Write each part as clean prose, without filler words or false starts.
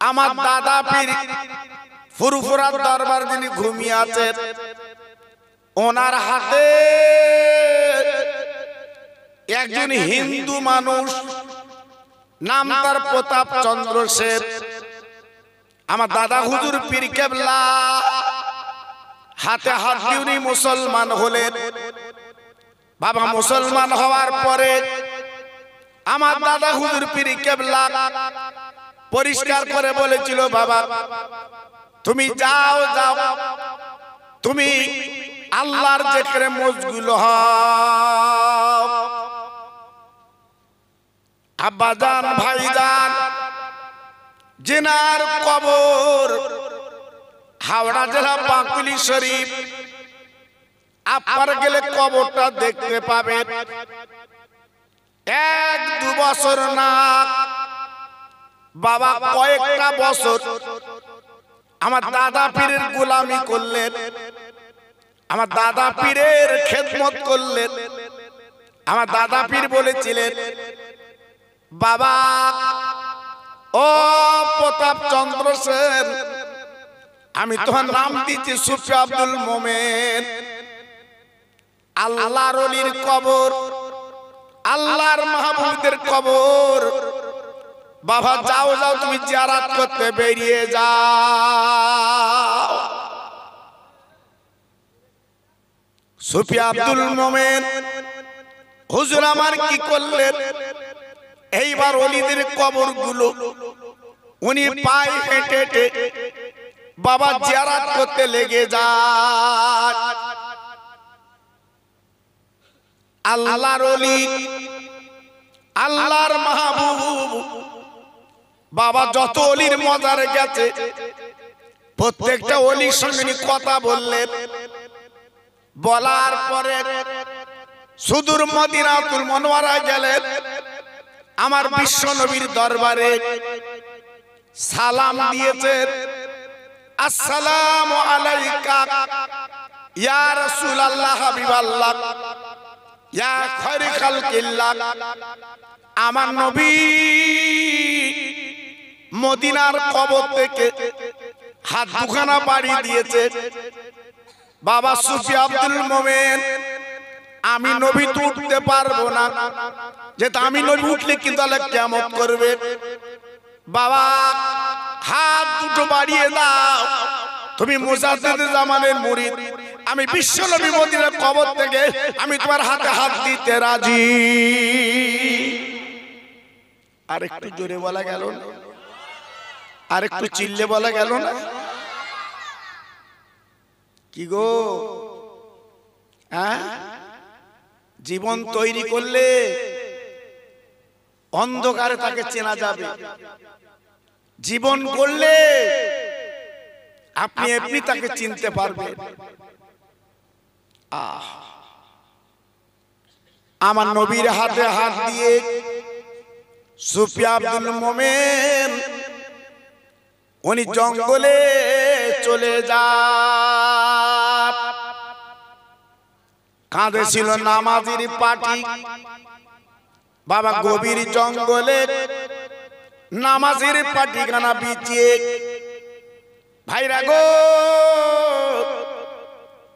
আমার দাদা পীর ফুরফুরার দরবার যিনি ঘুমিয়ে আছেন, ওনার হাতে একজন হিন্দু মানুষ, নাম তার প্রতাপ চন্দ্র সেন। আমার দাদা হুজুর পীর কেবলা হাতে হাত দিয়ে উনি মুসলমান হলেন। বাবা মুসলমান হওয়ার পরে আমার দাদা হুজুর পীর কেবলা পরিষ্কার করে বলেছিল, বাবা তুমি যাও যাও, তুমি আল্লাহর জিকিরে মশগুল হও। আব্বাজান ভাইজান জিনার কবর হাওড়া জেলা বাঁকুড়ি শরীফ, আপনারা গেলে কবরটা দেখতে পাবেন। 1-2 বছর না বাবা, কয়েকটা বছর আমার দাদা পীরের গোলামি করলেন, আমার দাদা পীরের খেদমত করলেন। আমার দাদা পীর বলেছিলেন, বাবা ও প্রতাপ চন্দ্র সেন, আমি তোমার নাম দিচ্ছি সুফি আব্দুল মোমেন। আল্লাহর ওলির কবর, আল্লাহর মাহবুবদের কবর, বাবা যাও যাও, তুমি জিয়ারত করতে বেরিয়ে যাও। সুফি আব্দুল মোমেন হুজুর আমার কি করলেন, এইবার ওলিদের কবরগুলো উনি পায়ে হেঁটে হেঁটে বাবা জিয়ারত করতে লেগে যায়। আল্লাহর ওলি, আল্লাহর মাহবুব বাবা যত ওলির মজারে গেছে, প্রত্যেকটা ওলির সঙ্গে কথা বললেন। বলার পরে সুদূর মদিনাতুল মুনাওয়ারায় গেলেন। আমার বিশ্ব নবীর দরবারে সালাম দিয়েছেন, আসসালামু আলাইকা ইয়া রাসূলুল্লাহ হাবিবাল্লাহ ইয়া খায়রুল খালকিল্লাহ। আমার নবী মদিনার কবর থেকে হাত দুখানা বাড়ি দিয়েছে। বাবা সুফি আব্দুল মোমেন, আমি নবী তো উঠতে পারবো না, যেটা আমি নবী উঠলে কিন্তু আল্লাহ কিয়ামত করবে। বাবা হাত দুটো বাড়িয়ে দাও, তুমি মুজাদ্দিদ জামানের মুরিদ, আমি বিশ্ব নবী মদিনার কবর থেকে আমি তোমার হাতে হাত দিতে রাজি। আর একটু জোরে বলা গেল না, আর একটু চিল্লে বলা গেল না? কি গো, হ্যাঁ? জীবন তৈরি করলে অন্ধকারে তাকে চেনা যাবে, জীবন করলে আপনি এমনি তাকে চিনতে পারবেন। আমার নবীর হাতে হাত দিয়ে সুফি আব্দুল মোমেন উনি জঙ্গলে চলে যান। কাঁধে ছিল নামাজির পাটি। বাবা গভীর জঙ্গলে নামাজের পাটিখানা বিছিয়ে, ভাইরা গো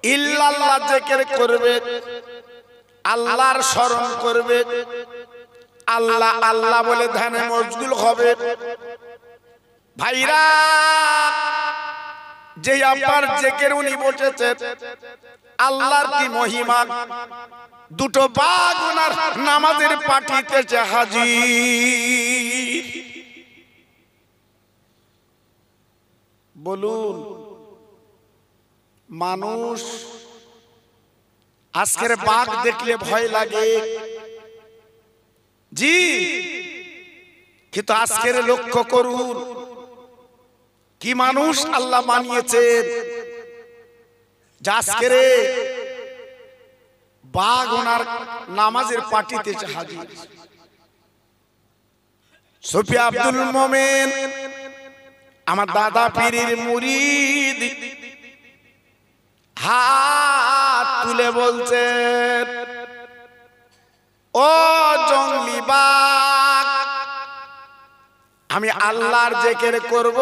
ইল্লাল্লাহ জিকির করবে, আল্লাহর স্মরণ করবে, আল্লাহ আল্লাহ বলে ধ্যানে মশগুল হবে। ভাইরা যে আপনার জিকির উনি বসেছেন, আল্লাহর কি মহিমা, দুটো বাঘ ওনার নামাজের পাটিতে হাজির। বলুন, মানুষ আজকের বাঘ দেখলে ভয় লাগে জি, কিন্তু আজকের লক্ষ্য করুন কি মানুষ আল্লাহ বানিয়েছেন, আজকের বাঘ ওনার নামাজের পাটিতে হাজির। সুফি আব্দুল মোমেন আমার দাদা পীরের মুরিদ হাত তুলে বলছেন, ও জঙ্গলি বাঘ, আমি আল্লাহর জিকির করব,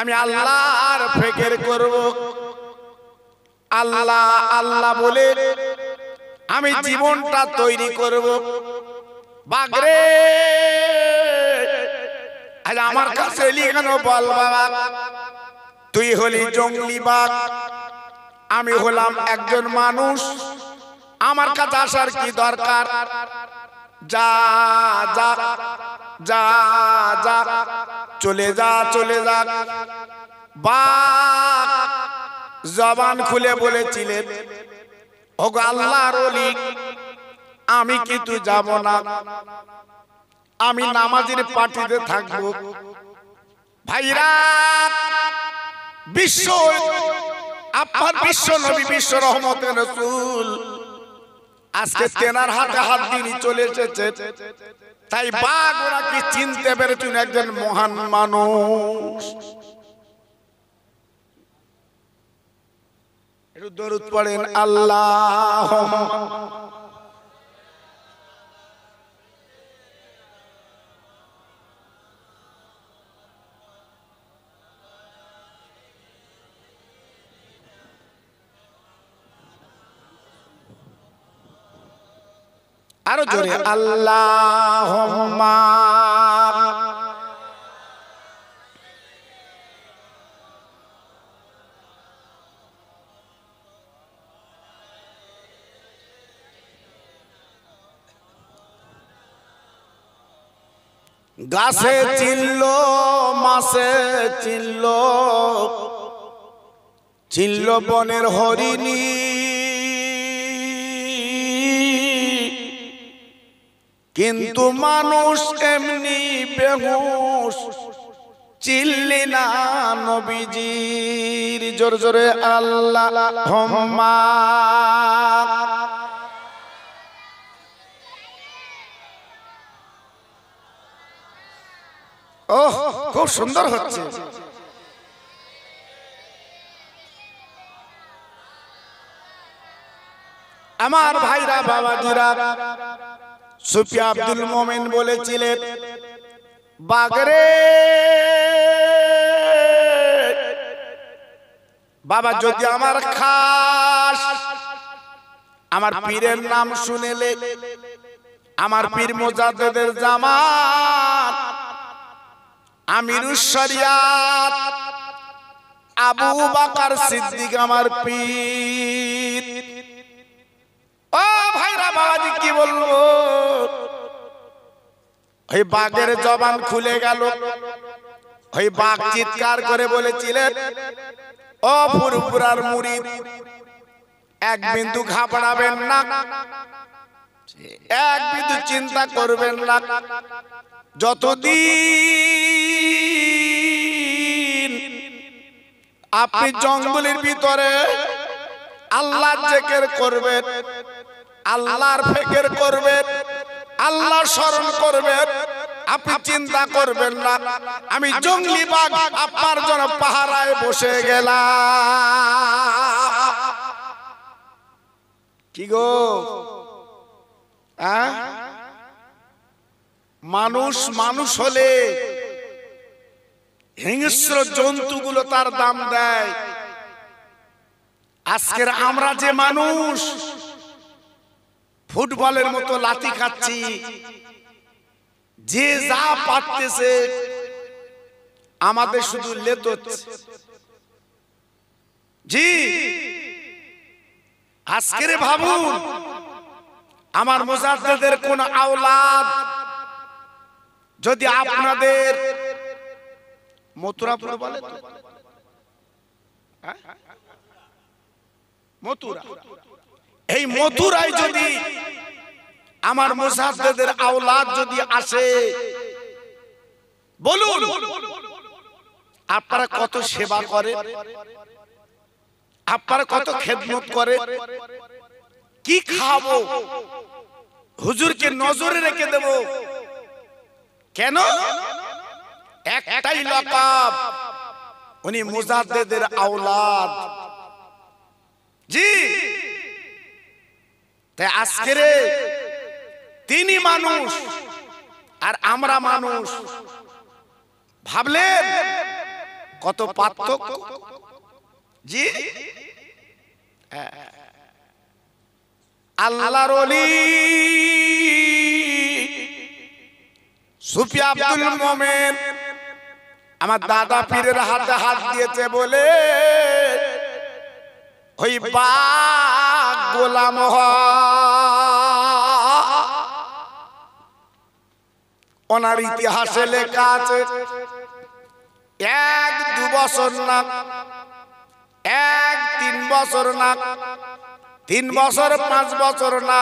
আমি আল্লাহর ফিকির করব। আল্লাহ আল্লাহ বলে আমি জীবনটা তৈরি করব। বাগরে আজ আমার কাছে লিখানো বল বাবা, তুই হলি জঙ্গলি বাঘ, আমি হলাম একজন মানুষ, আমার কাছে আসার কি দরকার? যা যা যা যা চলে যা চলে যা। বাঘ জবান খুলে বলেছিলেন, ওগো আল্লাহর ওলি, আমি কিন্তু যাব না, আমি নামাজের পার্টিতে থাকবো। ভাইরা, বিশ্ব আপনার বিশ্ব নবী, বিশ্ব রহমতের রাসূল আজকে তেনার হাতে হাত দিয়ে চলে এসেছে। তাই বাঘ ওরা কি চিনতে পেরেছেন একজন মহান মানুষ। একটু দরুদ পড়েন আল্লাহুম্মা। আরো জোরে আল্লাহুম্মা। গাছে চিনল, মাছে চিনল, চিনল বনের হরিণী, কিন্তু মানুষ এমনি বেহুশ চিনলি না নবীজির। জোর জোরে আল্লাহুম্মা। ওহ, খুব সুন্দর হচ্ছে। আমার ভাইরা বাবাজিরা, সুফি আব্দুল মোমেন বলেছিলেন, বাগরে বাবা যদি আমার খাস, আমার পীরের নাম শুনেলে, আমার পীর মুজাদ্দেদের জামান আমিরুশ শরিয়াত আবু বকর সিদ্দিক আমার পীর। ও ভাইরা বাবাজি, কি বলবো? ওই বাঘের জবান খুলে গেল। ওই বাঘ চিৎকার করে বলেছিলেন, ও ফুরফুরার মুরিদ, এক বিন্দু ঘাবড়াবেন না, এক বিন্দু চিন্তা করবেন না। যতদিন আপনি জঙ্গলের ভিতরে আল্লাহর জিকির করবেন, আল্লাহর ফিকির করবেন, আল্লাহর স্মরণ করবেন, আপনি চিন্তা করবেন না, আমি জঙ্গলি বাঘ আপনার জন্য পাহারায় বসে গেলাম। কি গো, মানুষ মানুষ হলে হিংস্র জন্তুগুলো তার দাম দেয়। আজকের আমরা যে মানুষ ফুটবলের মতো লাথি খাচ্ছি, যে যা পারতেছে আমাদের শুধু লেতোচ্ছে। জি, আজকের ভাবুন, আমার মুজাদ্দেদের কোন আওলাদ যদি আপনাদের মথুরাপুর বলে, মথুরা, এই মথুরায় যদি আমার মুজাদ্দেদের আওলাদ যদি আসে, বলুন আপনারা কত সেবা করে, আপনারা কত খেদমত করে। কি খাবো, হুজুরকে নজরে রেখে দেব কেন? একটাই লকাব, উনি মুজাদ্দেদের আওলাদ। জি, তাই আজকের তিনি মানুষ, আর আমরা মানুষ। ভাবলেন কত পার্থক্য? জি, আল্লাহর ওলি সুফি আব্দুল মোমেন আমার দাদা পীরের হাতে হাত দিয়েছে বলে ওই বাগ গোলাম ওনার ইতিহাসে লেখা আছে 1-2 বছর না, 1-3 বছর না, 3 বছর 5 বছর না,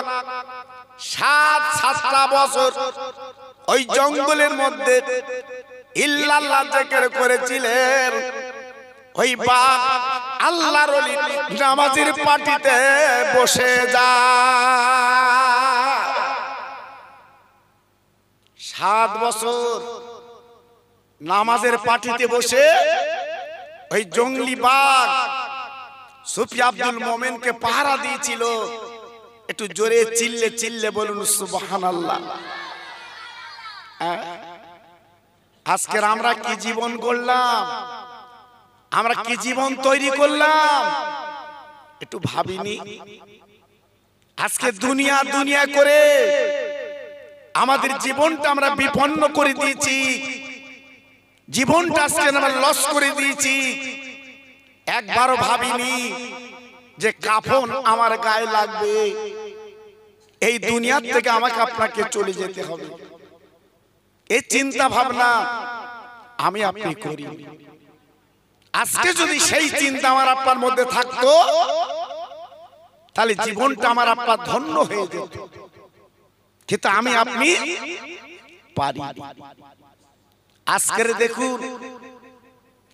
7-7টা বছর ওই জঙ্গলের মধ্যে ইল্লাল্লাহ জিকির করেছিলেন। ওই বাপ আল্লাহর ওলি নামাজের পাটিতে বসে যায়। 7 বছর নামাজের পাটিতে বসে ওই জঙ্গলি বাঘ সুফি আব্দুল মোমেনকে পাহারা দিয়েছিল। একটু জোরে চিল্লে চিল্লে বলুন সুবহানাল্লাহ। আজকের আমরা কি জীবন গড়লাম, আমরা কি জীবন তৈরি করলাম একটু ভাবিনি? আজকে দুনিয়া দুনিয়া করে আমাদের জীবনটা আমরা বিপন্ন করে দিয়েছি, জীবনটা আজকে আমরা লস করে দিয়েছি। একবারও ভাবিনি যে কাফন আমার গায়ে লাগবে, এই দুনিয়া থেকে আমাকে আপনাকে চলে যেতে হবে। এই চিন্তা ভাবনা আমি আপনি করি। আজকে যদি সেই চিন্তা আমার আপনার মধ্যে থাকতো তাহলে জীবনটা আমার আপনার ধন্য হয়ে যেত, কিন্তু আমি আপনি পারি। আজকের দেখুন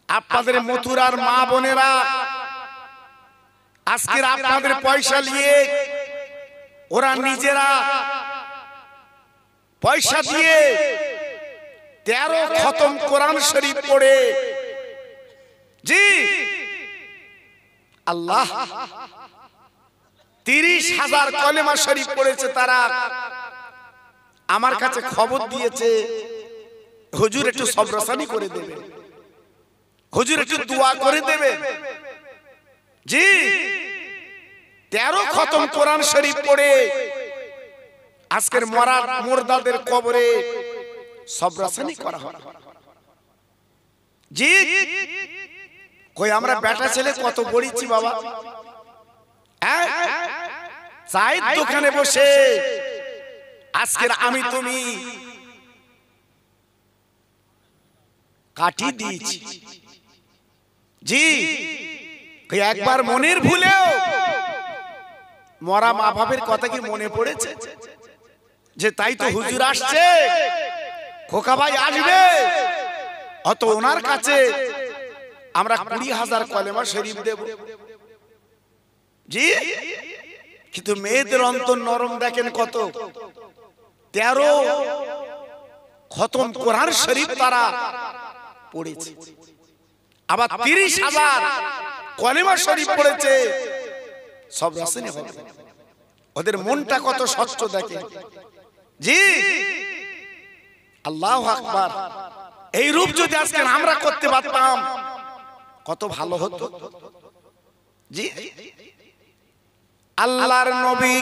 আপনাদের মথুরার মা বোনেরা আজকের আপনাদের পয়সা নিয়ে ওরা নিজেরা পয়সা দিয়ে 13 খতম কোরআন শরীফ পড়ে, জি আল্লাহ 30,000 কলেমা শরীফ পড়েছে তারা। আমার কাছে খবর দিয়েছে হুজুর একটু সবরসানি করে দেবে, হুজুর একটু দোয়া করে দেবে। জি 13 খতম কোরআন শরীফ পড়ে আজকের মুর্দাদের কবরে সবরসানি করা হয়। জি কই আমরা বেটা ছেলে কত পড়েছি বাবা, চায়ের দোকানে বসে আজকের আমি তুমি কাটি দিয়েছি। জি একবার মনের ভুলেও মরা মা বাপের কথা কি মনে পড়েছে? যে তাই তো হুজুর আসছে, খোকা ভাই আসবে, অত ওনার কাছে আমরা 20,000 কলেমা শরীফ দেব। জি কিন্তু মেয়েদের অন্তর নরম দেখেন কত, 13 খতম কোরআন শরীফ তারা পড়েছে, আবার 30,000 কলেমা শরীফ পড়েছে। সব রাসেনি হবে, ওদের মনটা কত স্বচ্ছ দেখেন। জি আল্লাহু আকবার। এই রূপ যদি আজকে আমরা করতে পারতাম কত ভালো হতো। জি আল্লাহর নবী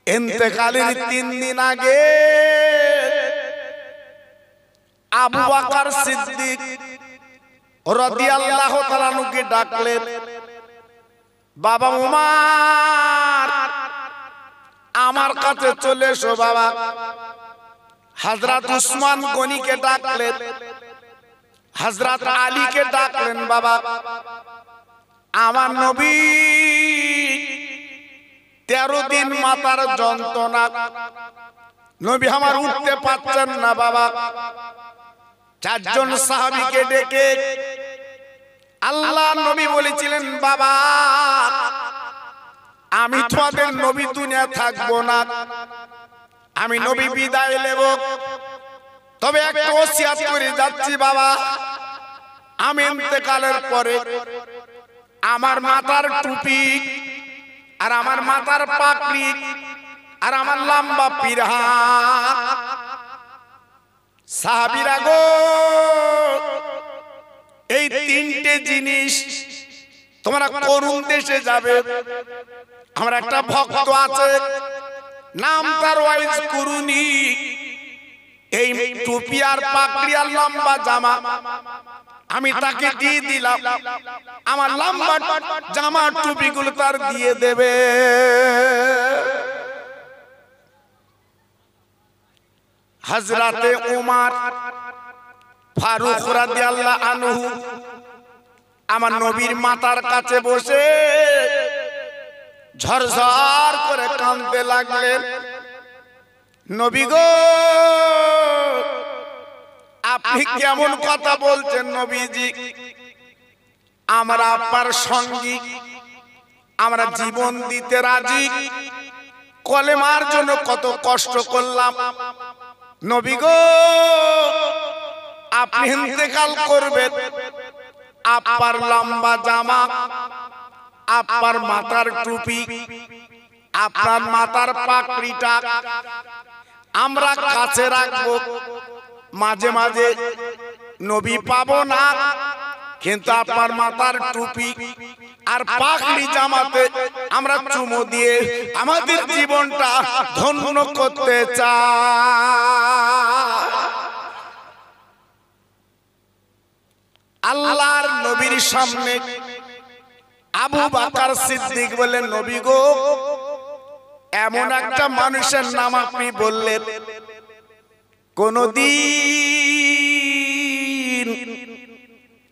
ইন্তেকালের 3 দিন আগে আবু বকর সিদ্দিক রাদিয়াল্লাহু তাআলা নুকে ডাকলেন, বাবা উমর আমার কাছে চলে এসো বাবা। হযরত উসমান গনিকে ডাকলেন, হযরত আলীকে ডাকলেন, বাবা আমার নবী 13 দিন মাথার যন্ত্রণা, নবী আমার উঠতে পারছেন না বাবা। 4 জন সাহাবীকে ডেকে আল্লাহ নবী বলেছিলেন, বাবা আমি তোমাদের নবী দুনিয়া থাকবো না, আমি নবী বিদায় নেব, তবে একটা ওসিয়ত করে যাচ্ছি বাবা, আমি ইন্তেকালের পরে আমার মাথার টুপি আর আমার মাথার পাগড়ি আর আমার লম্বা পিরহান সাহাবীরা গো, এই তিনটে জিনিস তোমরা করুণ দেশে যাবে। আমার একটা ভক্ত আছে, নাম তার ওয়াইজ কুরুনি। এই টুপি আর পাগড়ি আর লম্বা জামা আমি তাকে দিয়ে দিলাম, আমার লম্বা জামা টুপিগুলো তার দিয়ে দেবে। হযরতে উমর ফারুক রাদিয়াল্লাহু আনহু আমার নবীর মাথার কাছে বসে ঝরঝর করে কাঁদতে লাগলেন। নবী গো, আপনি কেমন কথা বলছেন নবীজি? আমরা আপনার সঙ্গী, আমরা জীবন দিতে রাজি, কলেমার জন্য কত কষ্ট করলাম। নবী গো, আপনি ইন্তেকাল করবেন, আপনার লম্বা জামা, আপনার মাথার টুপি, আপনার মাথার পাগড়িটা আমরা কাছে রাখবো। মাঝে মাঝে নবী পাবো না, কিন্তু আপনার মাথার টুপি আর পাগড়ি জামাতে আমরা চুমু দিয়ে আমাদের জীবনটা ধন্য করতে চাই। আল্লাহর নবীর সামনে আবু বকর সিদ্দিক বলেন, নবী গো, এমন একটা মানুষের নাম আপনি বললেন, কোনদিন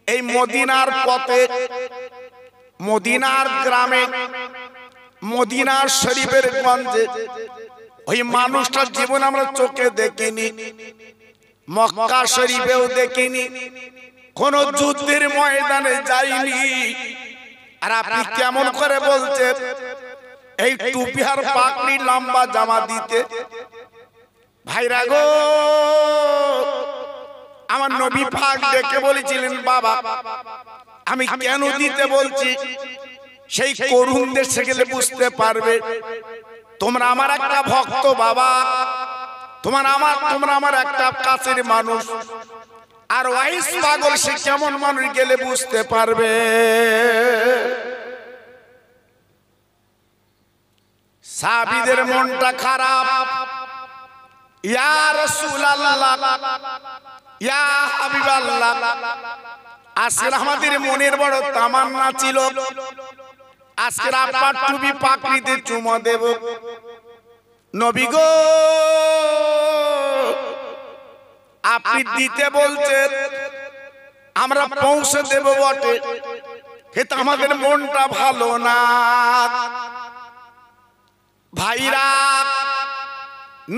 এই মদিনার পথে, মদিনার গ্রামে, মদিনার শরীফের গঞ্জে ওই মানুষটার জীবন আমরা চোখে দেখিনি, মক্কা শরীফেও দেখিনি, কোন যুদ্ধের ময়দানে যাইনি। আর আপনি কেমন করে বলছেন এই টুপি আর পাগড়ি লম্বা জামা দিতে? ভাইরা গো, আমার নবী পাক ডেকে বলেছিলেন, বাবা আমি কেন দিতে বলছি সেই করুণ দেশে গেলে বুঝতে পারবে। তোমরা আমার একটা ভক্ত বাবা, তোমরা আমার একটা কাছের মানুষ। আর ওয়াইস পাগল সে কেমন মানুষ গেলে বুঝতে পারবে। সাহাবীদের মনটা খারাপ। ইয়া রাসূলুল্লাহ, ইয়া হাবিবাল্লাহ, আজকে আমাদের মনের বড় তামান্না ছিল, আজকে আপনার টুপি পাগড়িতে চুমো দেব। নবী গো, আপনি দিতে বলছেন, আমরা পৌঁছে দেব বটে, কিন্তু আমাদের মনটা ভালো না। ভাইরা,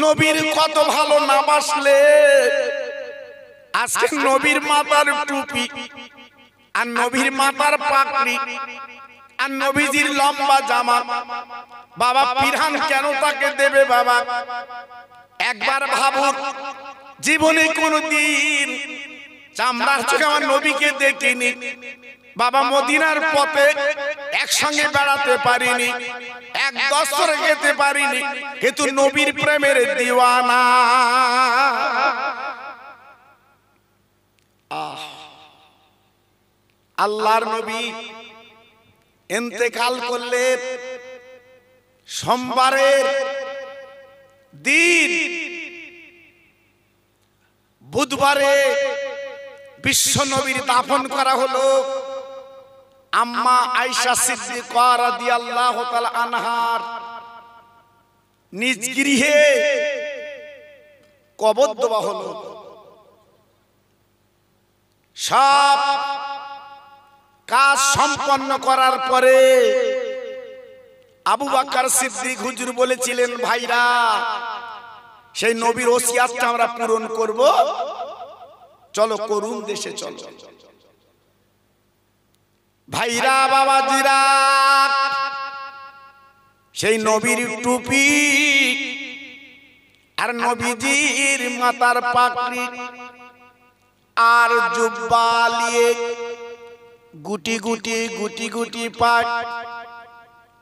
নবীর কত ভালো না বাসলে আজকে নবীর মাথার টুপি আর নবীর মাথার পাগড়ি আর নবীজির লম্বা জামা বাবা পিরহান কেন তাকে দেবে? বাবা একবার ভাবুন, জীবনে কোনদিন চামড়ার চোখে আমার নবীকে দেখিনি। বাবা মদিনার পথে একসঙ্গে বেড়াতে পারিনি, এক দস্তরে খেতে পারিনি, কিন্তু নবীর প্রেমের দিওয়ানা। আল্লাহর নবী ইন্তেকাল করলেন সোমবারের দিন, বুধবারে বিশ্ব নবীর দাফন করা হলো। আম্মা আয়েশা সিদ্দিকা রাদিয়াল্লাহু তাআলা আনহার নিজ গৃহে কবর দেওয়া হলো। সব কাজ সম্পন্ন করার পরে আবু বকর সিদ্দিক হুজুর বলেছিলেন, ভাইরা সেই নবীর ওসিয়াতটা আমরা পূরণ করব, চলো করুণ দেশে চলো। ভাইরা বাবাজিরা, সেই নবীর টুপি আর নবীজির মাথার পাগড়ি আর জুব্বা নিয়ে গুটি গুটি গুটি গুটি পাক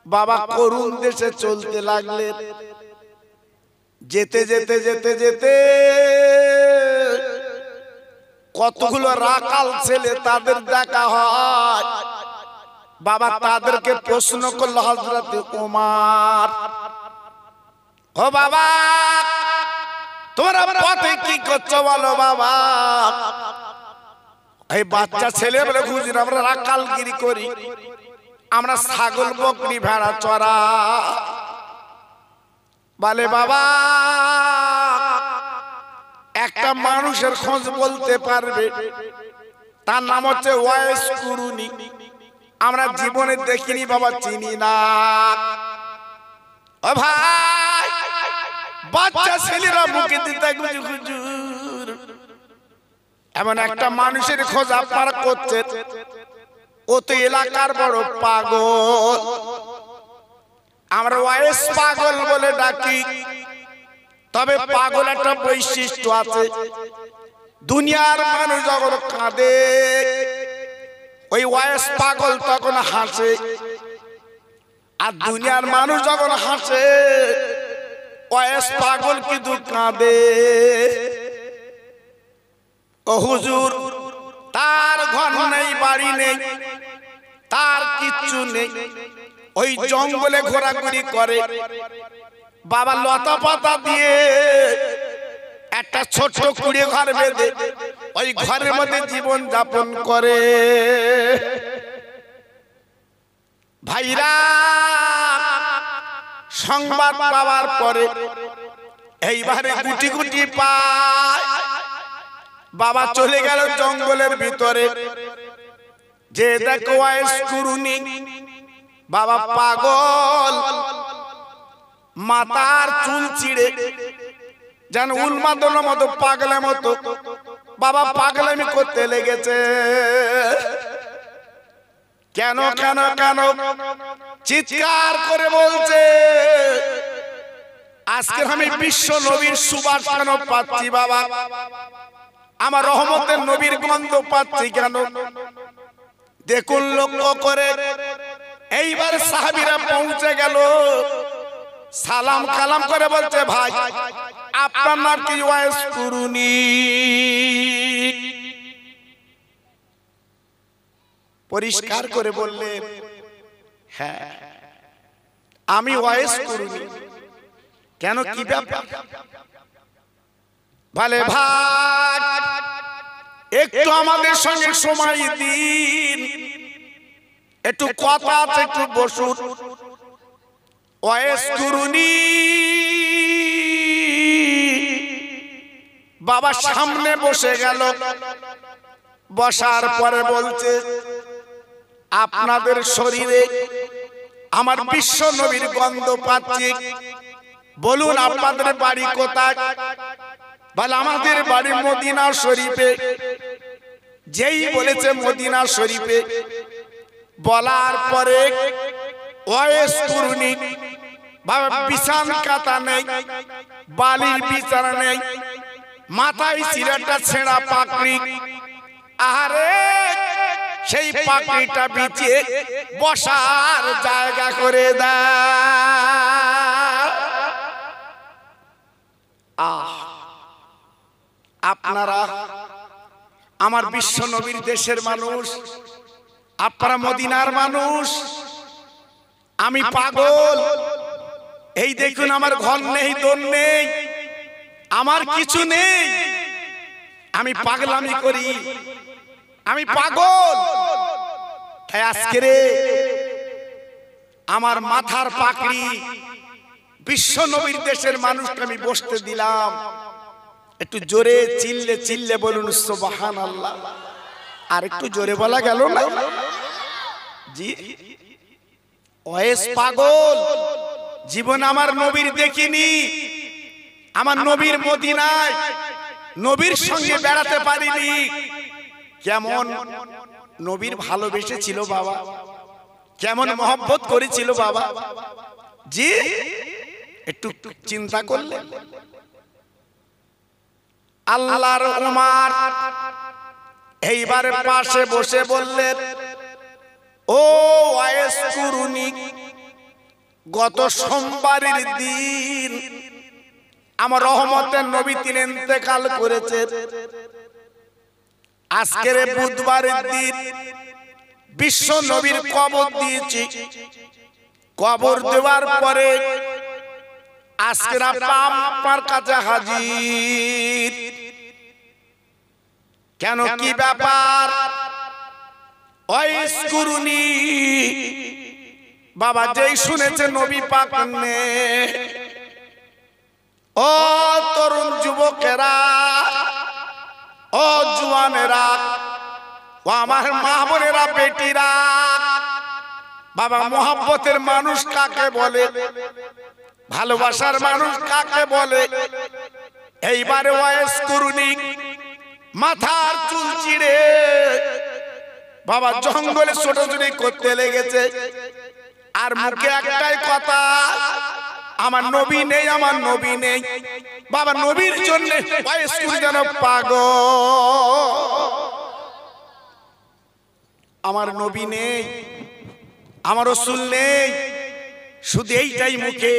বাবা করুণ দেশে চলতে লাগলেন। যেতে যেতে যেতে যেতে কতগুলো রাকাল ছেলে তাদের দেখা হয়। বাবা তাদেরকে প্রশ্ন করলো হযরত ওমর, ও বাবা তোমরা পথে কি করছো বলো বাবা? এই বাচ্চা ছেলে বলে হুজুর আমরা রাকালগিরি করি, আমরা ছাগল বকরি ভেড়া চড়া। বলে বাবা একটা মানুষের খোঁজ বলতে পারবে? তার নাম হচ্ছে ওয়াইস কুরুনি। আমরা জীবনে দেখিনি বাবা, চিনি না। ও ভাই বাচ্চা ছেলেরা মুখে দিতে হুজুর এমন একটা মানুষের খোঁজ আপনারা করছেন, ও তো এলাকার বড় পাগল, আমরা ওয়াইস পাগল বলে ডাকি। তবে পাগল একটা বৈশিষ্ট্য আছে, দুনিয়ার মানুষ যখন কাঁদে ওই ওয়াইস পাগল তখন হাসে, আর দুনিয়ার মানুষ যখন হাসে ওয়াইস পাগল কিন্তু কাঁদে। ও হুজুর তার ঘর নেই, বাড়ি নেই, তার কিচ্ছু নেই, ওই জঙ্গলে ঘোরাঘুরি করে। বাবা লতা পাতা দিয়ে একটা ছোট্ট কুড়িয়ে ঘর বেঁধে ওই ঘরের মধ্যে জীবন যাপন করে। ভাইরা সংবাদ পাওয়ার পরে এইবারে গুটি গুটি পায়, বাবা চলে গেল জঙ্গলের ভিতরে। যে দেখো ওয়াইস কুরুনি বাবা পাগল, মাথার চুল ছিঁড়ে যেন উন্মাদনের মতো পাগলের মতো বাবা পাগলামি করতে লেগেছে। কেন কেন কেন চিৎকার করে বলছে, আজকে আমি বিশ্ব নবীর সুবাস কেন পাচ্ছি বাবা? আমার রহমতের নবীর গন্ধ পাচ্ছি কেন? দেখুন লক্ষ্য করে এইবার সাহাবীরা পৌঁছে গেল, সালাম কালাম করে বলছে ভাই আপনার নাম কি? ওয়াইস কুরুনি। পরিষ্কার করে বললেন হ্যাঁ আমি ওয়াইস কুরুনি। কেন কি ব্যাপার? বলে ভাই একটু আমাদের সঙ্গে সময় দিন, একটু কথা আছে, একটু বসুন। ওয়াইস কুরুনি বাবা সামনে বসে গেল। বসার পরে বলছে আপনাদের শরীরে আমার বিশ্ব নবীর গন্ধ পাচ্ছি, বলুন আপনাদের বাড়ি কোথায়? বলে আমাদের বাড়ি মদিনা শরীফে। যেই বলেছে মদিনা শরীফে, বলার পরে ওয়াইস কুরুনি বাবা বিছান কাতা নেই, বালির বিছানা নেই, মাথায় ছিল একটা ছেঁড়া পাকড়ি। আরে সেই পাকড়িটা বিছিয়ে বসার জায়গা করে দেয়। আপনারা আমার বিশ্ব নবীর দেশের মানুষ, আপনারা মদিনার মানুষ, আমি পাগল। এই দেখুন আমার ঘর নেই, দোর নেই, আমার কিছু নেই, আমি পাগলামি করি, আমি পাগল। তাই আজকে রে আমার মাথার পাকড়ি বিশ্ব নবীর দেশের মানুষকে আমি বসতে দিলাম। একটু জোরে চিল্লে চিল্লে বলুন সুবহানাল্লাহ। আর একটু জোরে বলা গেল না? জি ওয়াইস পাগল, জীবন আমার নবীর দেখিনি, আমার নবীর মদিনায় নবীর সঙ্গে বেড়াতে পারিনি। কেমন নবীর ভালোবেসে ছিল বাবা, কেমন মহব্বত করেছিল বাবা। জি একটু চিন্তা করলেন? আল্লাহর উমার এইবার পাশে বসে বললেন, ও ওয়াইস কুরুনি, গত সোমবারের দিন আমার রহমতের নবী তিনি ইন্তেকাল করেছেন। আজকের বুধবারের দিন বিশ্ব নবীর কবর দিয়েছি। কবর দেওয়ার পরে আজকের আপনার কাছে হাজির। কেন কি ব্যাপার? ওয়াইস কুরুনি বাবা যেই শুনেছে নবী পাক নে, ও তরুণ যুবকেরা, ও জওয়ানেরা, ও আমার মা বোনেরা, বেটিরা, বাবা মোহাব্বতের মানুষ কাকে বলে, ভালোবাসার মানুষ কাকে বলে? এইবারে ওয়াইস কুরুনি মাথার চুল চিড়ে বাবা জঙ্গলে ছোটাছুটি করতে লেগেছে। আর মুখে একটাই কথা, আমার নবী নেই, আমার নবী নেই। বাবা নবীর জন্য ওয়াইস কুরুনি যেন পাগল। আমার নবী নেই, আমার রাসূল নেই, শুধু এইটাই মুখে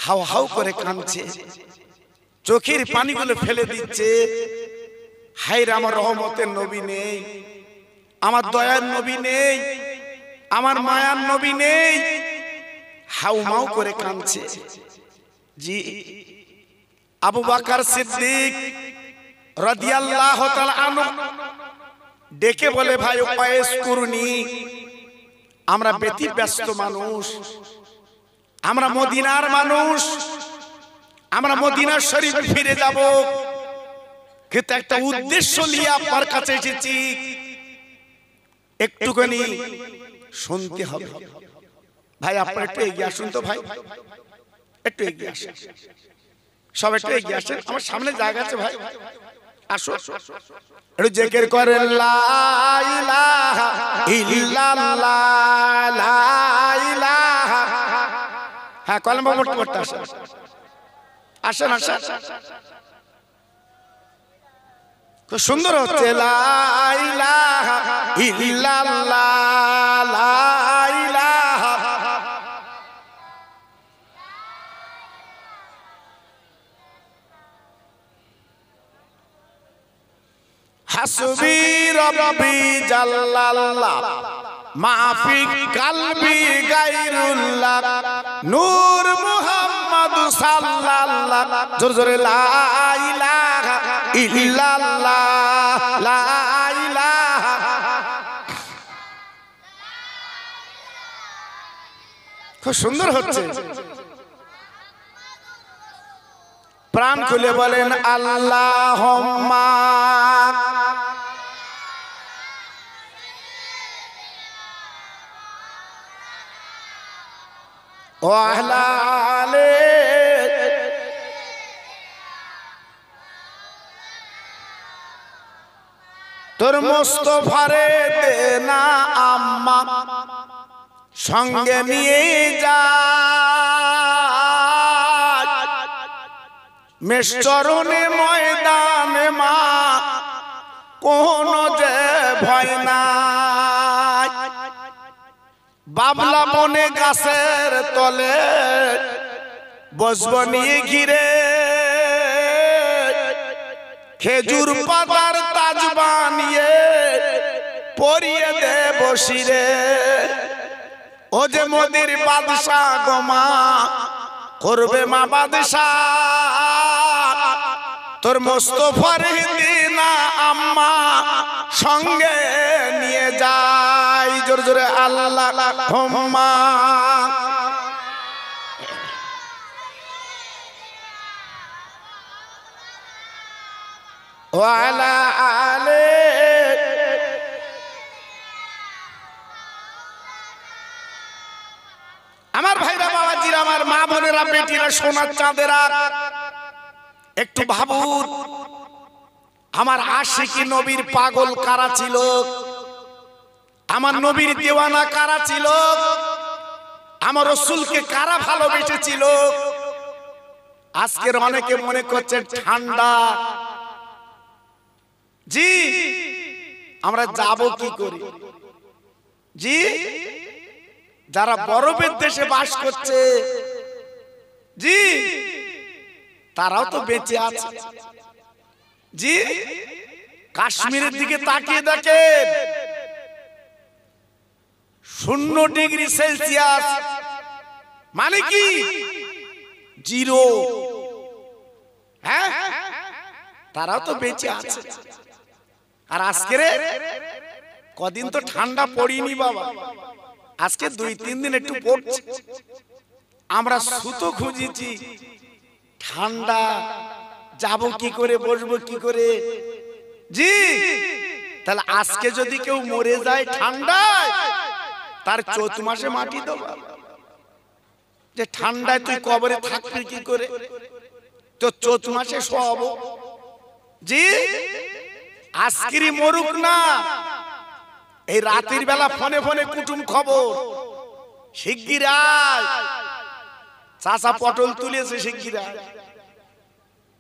হাউ হাউ করে কাঁদছে, চোখের পানিগুলো ফেলে দিচ্ছে। হায়রে আমার রহমতের নবী নেই, আমার দয়ার নবী নেই, আমার মায়ার নবী নেই, হাউ মাউ করে কাঁদছে। জি আবু বকর সিদ্দিক রাদিয়াল্লাহু তাআলা আনহু ডেকে বলে, ভাই ওয়াইস কুরুনি, আমরা ব্যতিব্যস্ত মানুষ, আমরা মদিনার মানুষ, আমরা মদিনা শরীফ ফিরে যাব, কিন্তু একটা উদ্দেশ্য নিয়ে আপনার কাছে এসেছি, একটুখানি শুনতে হবে। ভাই আপনারা একটু এগিয়ে আসুন তো, ভাই একটু এগিয়ে আসুন, সব একটু এগিয়ে আসেন, আমার সামনে জায়গা আছে, ভাই আসো একটু জিকির করেন লা ইলাহা ইল্লাল্লাহ, লা ইলাহা। হ্যাঁ কলমা পড়তে পড়তে আসেন, আসেন আসেন, খুব সুন্দর হচ্ছে। লা ইলাহা ইল্লাল্লাহ, লা ইলাহা। হাসবি রব্বি জাল্লাল্লাহ, মাফি কলবি গায়রুল্লাহ, নূর মুহাম্মদ সাল্লাল্লাহ। জোরে জোরে লা ইলাহা ইল্লাল্লাহ, লা ইলাহা। খুব সুন্দর হচ্ছে, প্রাণ খুলে বলেন আল্লাহুম্মা। তোর মুস্তাফারে দে না আম্মা, সঙ্গে নিয়ে যা, মেশরণে ময়দানে মা কোন যে ভয় নাই। বাবলা বনে গাছের তলে বসব নিয়ে ঘিরে, খেজুর পাতার তাজ বানিয়ে পরিয়ে দে বসিরে। ও যে মোদির বাদশাহ গো মা, করবে মা বাদশাহ, তোর মুস্তাফার দিনা আম্মা সঙ্গে নিয়ে যাই। জোরে জোরে আল্লাহুম্মা। ওয়া আলা আলি। আমার ভাইরা, বাবাজিরা, আমার মা বোনেরা, বেটিরা, সোনার চাঁদেরা, একটু ভাবুন, আমার আশিকি নবীর পাগল কারা ছিল, আমার নবীর দেওয়ানা কারা ছিল, আমার রাসূলকে কারা ভালোবেসেছিল। আজকের অনেকে মনে করছে ঠান্ডা, জি আমরা যাব কি করে? জি যারা বরফের দেশে বাস করছে, জি তারাও তো বেঁচে আছে। জি কাশ্মীরের দিকে তাকিয়ে দেখেন, 0 ডিগ্রি সেলসিয়াস, মানে কি জিরো। হ্যাঁ, তারাও তো বেঁচে আছে। আর আজকে কদিন তো ঠান্ডা পড়িনি বাবা, আজকে 2-3 দিন একটু পড়ছে। আমরা সুতো খুঁজেছি, ঠান্ডা যাব কি করে, বসবো কি করে। জি, তাহলে আজকে যদি কেউ মরে যায় ঠান্ডায়, তার চৈত মাসে মাটি দেবো। যে ঠান্ডায় তুই কবরে থাকবি কি করে, তো চৈত মাসে শোয়াবো। জি, আজকেরই মরুক না, এই রাতের বেলা ফোনে ফোনে কুটুম খবর, শিগগিরাই চাচা পটল তুলেছে, শিগগিরাই,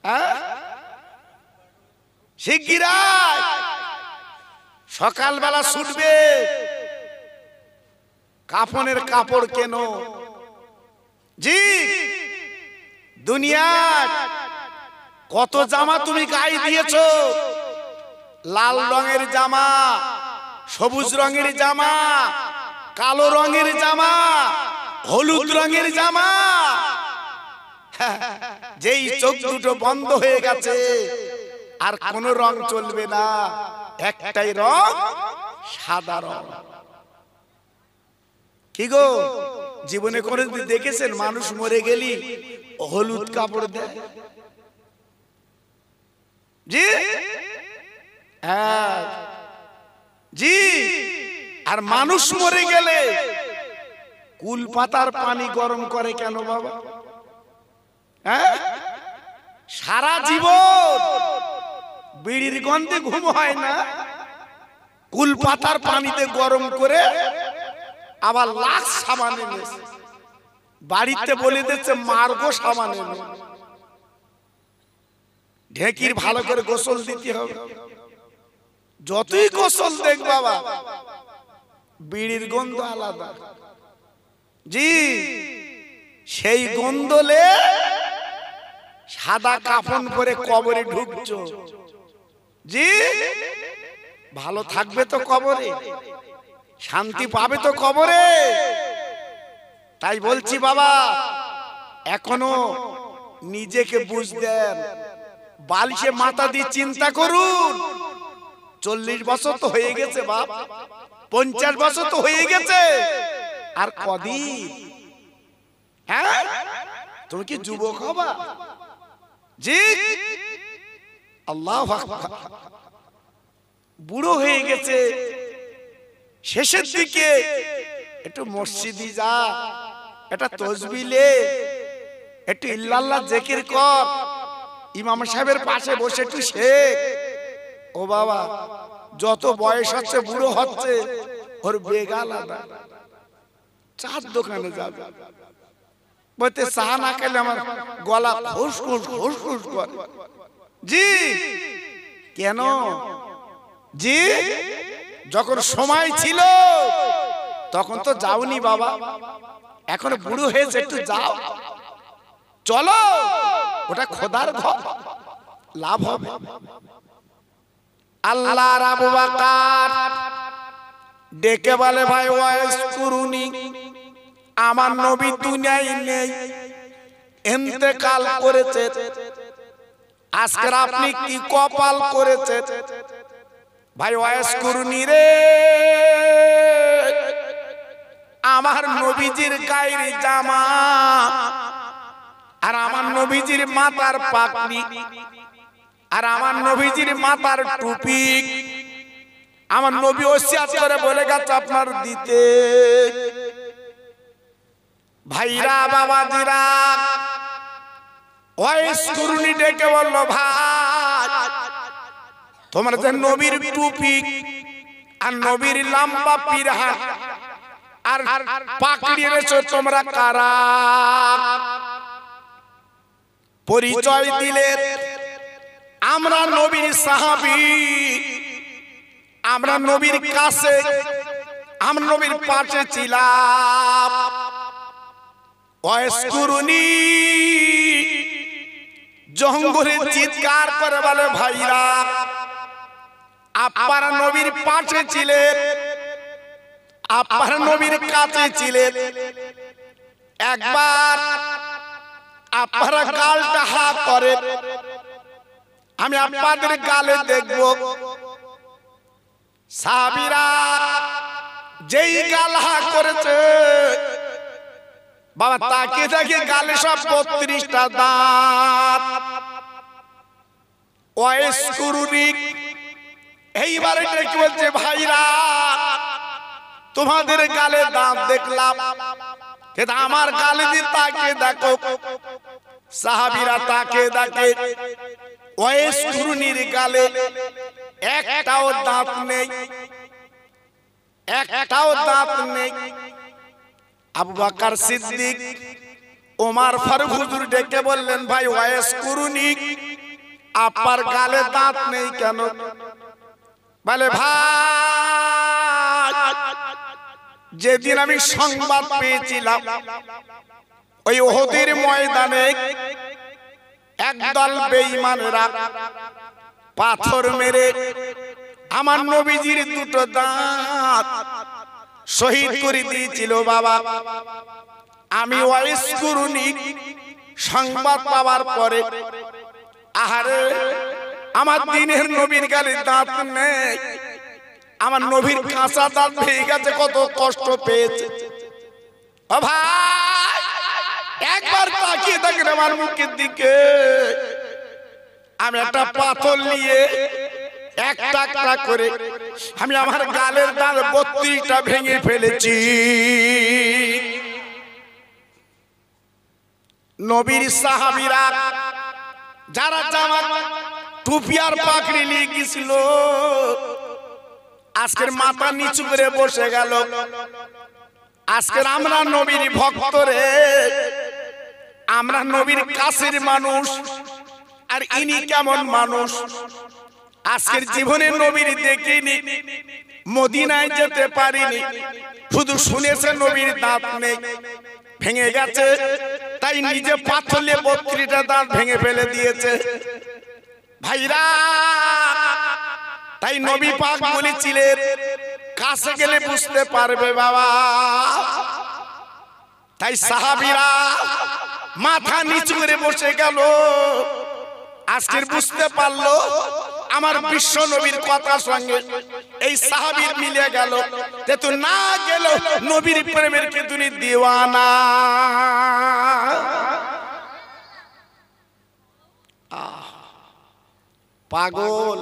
হ্যাঁ শিগগিরাই সকালবেলা ছুটবে, কাফনের কাপড় কেন। জি, দুনিয়ার কত জামা তুমি গায়ে দিয়েছো, লাল রঙের জামা, সবুজ রঙের জামা, কালো রঙের জামা, হলুদ রঙের জামা। যেই চোখ দুটো বন্ধ হয়ে গেছে, আর কোন রং চলবে না, একটাই রং, সাদা রং। কি গো, জীবনে কোনদিন দেখেছেন মানুষ মরে গেলি হলুদ কাপড় দেয়? জি হ্যাঁ, জি। আর মানুষ মরে গেলে কুল পাতার পানি গরম করে কেন বাবা? হ্যাঁ, সারা জীবন বিড়ির গন্ধে ঘুম হয় না, কুল পাতার পানিতে গরম করে আবার লাখ সাবান এনেছে, বাড়িতে বলে দিচ্ছে মার্গো সাবান এনে, ঢেকির ভালো করে গোসল দিতে হবে। যতই গোসল দেখ বাবা, বিড়ির গন্ধ আলাদা। জি, সেই গন্ধলে সাদা কাফন পরে কবরে ঢুকছো। জি, ভালো থাকবে তো কবরে, শান্তি পাবে তো কবরে। তাই বলছি বাবা, এখনো নিজেকে বুঝদেন, বালিশে মাথা দিয়ে চিন্তা করুন। 40 বছর তো হয়ে গেছে বাপ, 50 বছর তো হয়ে গেছে, আর কদিন? হ্যাঁ, তুমি কি যুবক হবা? জি, আল্লাহু আকবার। বুড়ো হয়ে গেছে, শেষের দিকে একটু মসজিদে যা, এটা তসবিলে, একটু ইল্লাল্লাহ জিকির কর, ইমাম সাহেবের পাশে বসে একটু শেখ। ও বাবা, যত বয়স হচ্ছে বুড়ো হচ্ছে, ওর বেগ আলাদা। চার দোকানে যাবে, বলতে চা না খেলে আমার গলা খুসখুস খুসখুস করে। জি, কেন? জি, যখন সময় ছিল তখন তো যাওনি বাবা, এখন বুড়ো হয়েছে, একটু যাও, চলো, ওটা খোদার ঘর, লাভ হবে। আল্লাহর আবু বকর ডেকে বলে, ভাই ওয়াইস কুরুনি, আমার নবী দুনিয়ায় নেই, ইন্তেকাল করেছে। আজকে আপনি কি কপাল করেছে ভাই ওয়াইস কুরুনি রে, আমার নবীজির গায়ের জামা আর আমার নবীজির মাথার পাগড়ি আর আমার নবীজির মাথার টুপি আমার নবী ওসিয়ত করে বলে গেছে আপনার দিতে। ভাইরা বাবাজিরা, ওয়াইস কুরুনি ডেকে বলল, ভাই তোমার যে নবীর টুপি আর নবীর লম্বা পিরহান আর পাগড়ি এনেছো, তোমরা কারা? পরিচয় দিলে, আমরা নবীর সাহাবী, আমরা নবীর কাছে, আমরা নবীর পাশে ছিলাম। ওয়াইস কুরুনি জঙ্গলে চিৎকার করে বলে, ভাইরা আপনারা নবীর পাশে ছিলেন, আপনারা নবীর কাছে ছিলেন। একবার আপনারা গালটা হা করেন, আমি আপনাদের গালে দেখব। সাহাবীরা যেই গাল হা করেছে বাবা, তাকে দেখে গালে সব 32টা দাঁত। ওয়াইসকুরুনি, এইবার এটা কি বলছে? ভাইরা তোমাদের গালে দাঁত দেখলাম, কিন্তু আমার গালে দিয়ে তাকে দেখো। সাহাবীরা তাকে দেখে, ওয়াইসকুরুনির গালে একটাও দাঁত নেই, একটাও দাঁত নেই। আবু বকর সিদ্দিক, ওমর ফারুক হুজুর ডেকে বললেন, ভাই ওয়াইসকুরুনি, আপনার গালে দাঁত নেই কেন? বলে, ভাই যেদিন আমি সংবাদ পেয়েছিলাম ওই উহুদের ময়দানে একদল বেঈমানেরা পাথর মেরে আমার নবীজির দুটো দাঁত শহীদ করে দিয়েছিল বাবা, আমি ওয়াইসকুরুনি সংবাদ পাওয়ার পরে, আহারে আমার দিনের নবীর গালে দাঁত নেই, আমার নবীর কাঁচা দাঁত ভেঙে গেছে, কত কষ্ট পেয়েছে। ও ভাই একবার তাকিয়ে দেখেন আমার মুখের দিকে। আমি একটা পাথর নিয়ে একটা একটা করে আমি আমার গালের দাঁত 32টা ভেঙে ফেলেছি। নবীর সাহাবীরা যারা জামাত টুপি আর পাগড়ি নিয়ে গেছিল, আজকের মাথা নিচু করে বসে গেল। আজকের আমরা নবীর ভক্ত রে, আমরা নবীর কাছের মানুষ, আর ইনি কেমন মানুষ? আজকের জীবনে নবীর দেখিনি, মদিনায় যেতে পারিনি, শুধু শুনেছে নবীর দাঁত নেই, ভেঙে গেছে, তাই নিজে পাথর নিয়ে 32টা দাঁত ভেঙে ফেলে দিয়েছে। ভাইরা তাই নবী পাক বলেছিলেন, কাছে গেলে বুঝতে পারবে বাবা। তাই সাহাবীরা মাথা নিচু করে বসে গেল। আজকের বুঝতে পারলো আমার বিশ্ব নবীর কথার সঙ্গে এই সাহাবীর মিলে গেল, যেহেতু না গেল নবীর প্রেমের কে তুমি দিওয়ানা। পাগল।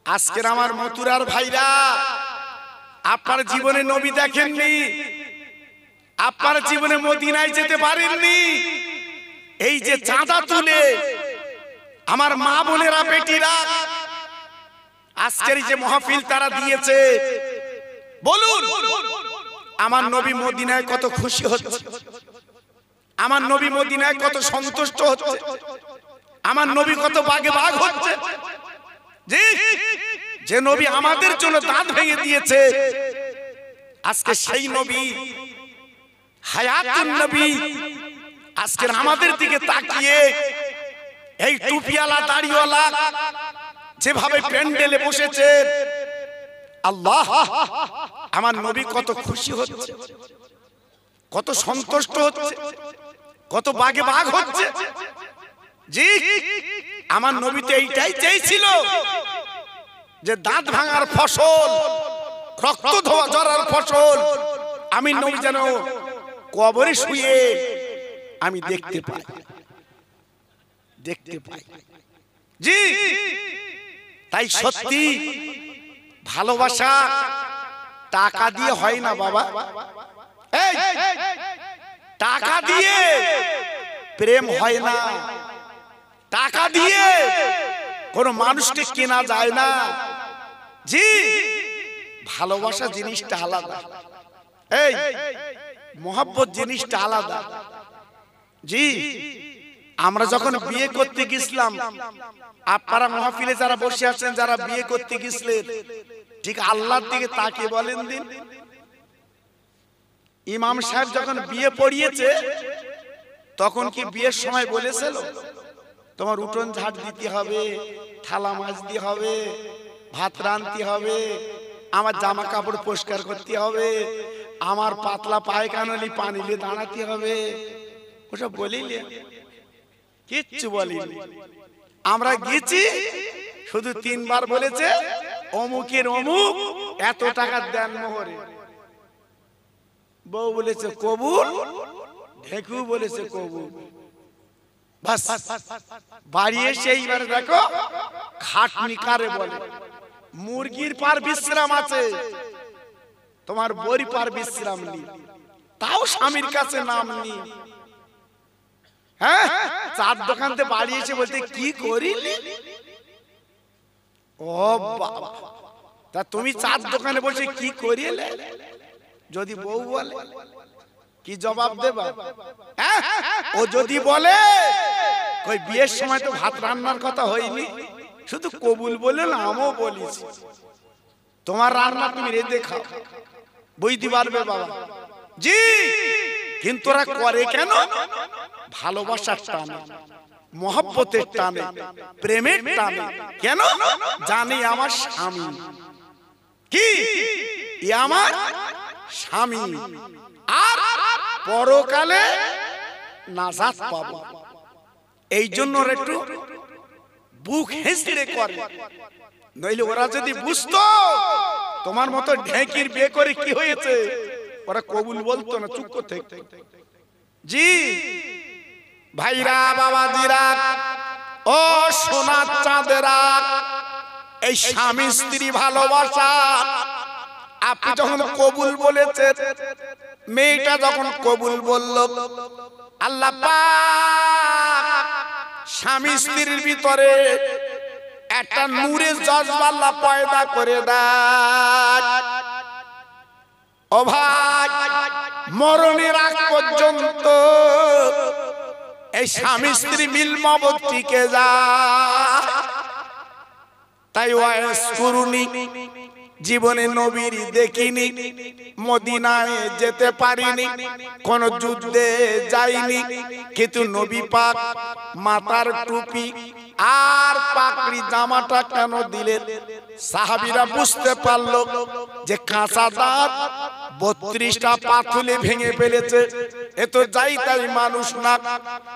আজকের আমার মথুরার ভাইরা, আপনার জীবনে নবী দেখেননি, আপনার জীবনে মদিনায় যেতে পারেননি, এই যে চাঁদা তুলে আমার মা বোনেরা বেটিরা আজকের যে মাহফিল তারা দিয়েছে, বলুন আমার নবী মদিনায় কত খুশি হচ্ছে, আমার নবী মদিনায় কত সন্তুষ্ট হচ্ছে, আমার নবী কত বাগে বাগ হচ্ছে। জি, যে নবী আমাদের জন্য দাঁত ভেঙে দিয়েছে, আজকে সেই নবী হায়াতুন নবী আজকের আমাদের দিকে তাকিয়ে এই টুপিওয়ালা দাড়িওয়ালা যেভাবে প্যান্ডেলে বসেছে, আল্লাহ আমার নবী কত খুশি হচ্ছে, কত সন্তুষ্ট হচ্ছে, কত বাগে বাগ হচ্ছে। জি, আমার নবী তো এইটাই চেয়েছিল যে দাঁত ভাঙার ফসল, রক্ত ঝরার ফসল আমি নবী যেন কবরে শুয়ে আমি দেখতে পাই, দেখতে পাই। জি, তাই সত্যি ভালোবাসা টাকা দিয়ে হয় না বাবা। এই টাকা দিয়ে প্রেম হয় না, টাকা দিয়ে কোন মানুষকে কেনা যায় না। জি, ভালোবাসা জিনিসটা আলাদা, এই মোহাব্বত জিনিসটা আলাদা। জি, আমরা যখন বিয়ে করতে গেছিলাম, আপনারা মাহফিলে যারা বসে আছেন, যারা বিয়ে করতে গেছিলেন, ঠিক আল্লাহর দিকে তাকিয়ে বলেন দিন, ইমাম সাহেব যখন বিয়ে পড়িয়েছে তখন কি বিয়ের সময় বলেছিল তোমার উঠোন ঝাড় দিতে হবে, থালা মাজতে হবে, ভাত রাঁধতে হবে, আমার জামা কাপড় পরিষ্কার করতে হবে, আমার পাতলা পায়খানা পানি নিয়ে দাঁড়াতে হবে, ওসব বলিলে কিচ্ছু বলিনি। আমরা গেছি শুধু 3 বার বলেছে অমুকের অমুক এত টাকা দেন মোহরে। বউ বলেছে কবুল, ঢেকু বলেছে কবুল। বাস বাড়ি এসে এইবার দেখো খাটনি কারে বলে। মুরগির পার বিশ্রাম আছে, তোমার বড়ি পার বিশ্রাম নেই, তাও স্বামীর কাছে নাম নি। হ্যাঁ, চার দোকান থেকে বাড়ি এসে বলতে কি করিলি? ও বাবা, তা তুমি চার দোকানে বসে কি করিলে? যদি বউ বলে কি জবাব দেবা? ও যদি বলে কই বিয়ের সময় তো ভাত রান্নার কথা হয়নি, শুধু কবুল বলে না আমিও বলেছি, তোমার রান্না তুমি রেঁধে খাও, বুঝতে পারবে বাবা। জি, কিন্তু ওরা করে কেন? ভালোবাসার টানে, মহব্বতের টানে, প্রেমের টানে। কেন? জানি আমার স্বামী কি, আমার স্বামী, আর পরকালে নাজাত পাবো, এই জন্য ওরা একটু বুক হেসড়ে করে। নইলে ওরা যদি বুঝতো তোমার মতো ঢেকির বিয়ে করে কি হয়েছে, ওরা কবুল বলতো না, চুপ করতে। জি ভাইরা, বাবাজিরা, ও সোনার চাঁদেরা, এই স্বামী স্ত্রী ভালোবাসা আপনি যখন কবুল বলেছেন, মেয়েটা যখন কবুল বলল, আল্লাহ পাক স্বামী স্ত্রীর ভিতরে একটা নূরের জজবা আল্লাহ পয়দা করে দেয়। ও ভাই, মরণের আগ পর্যন্ত এই স্বামী স্ত্রী মিল মহব্বত টিকে যায়। তাই ওয়াইস করুনি, জীবনে নবীর দেখিনি, মদিনায় যেতে পারিনি, কোন যুদ্ধে যাইনি, কিন্তু নবী পাক মাথার টুপি আর পাকড়ি জামাটা কেন দিলেন? সাহাবীরা বুঝতে পারলো যে কাঁচা দাঁত 32টা পাথুলে ভেঙে ফেলেছে, এ তো যাই তাই মানুষ না।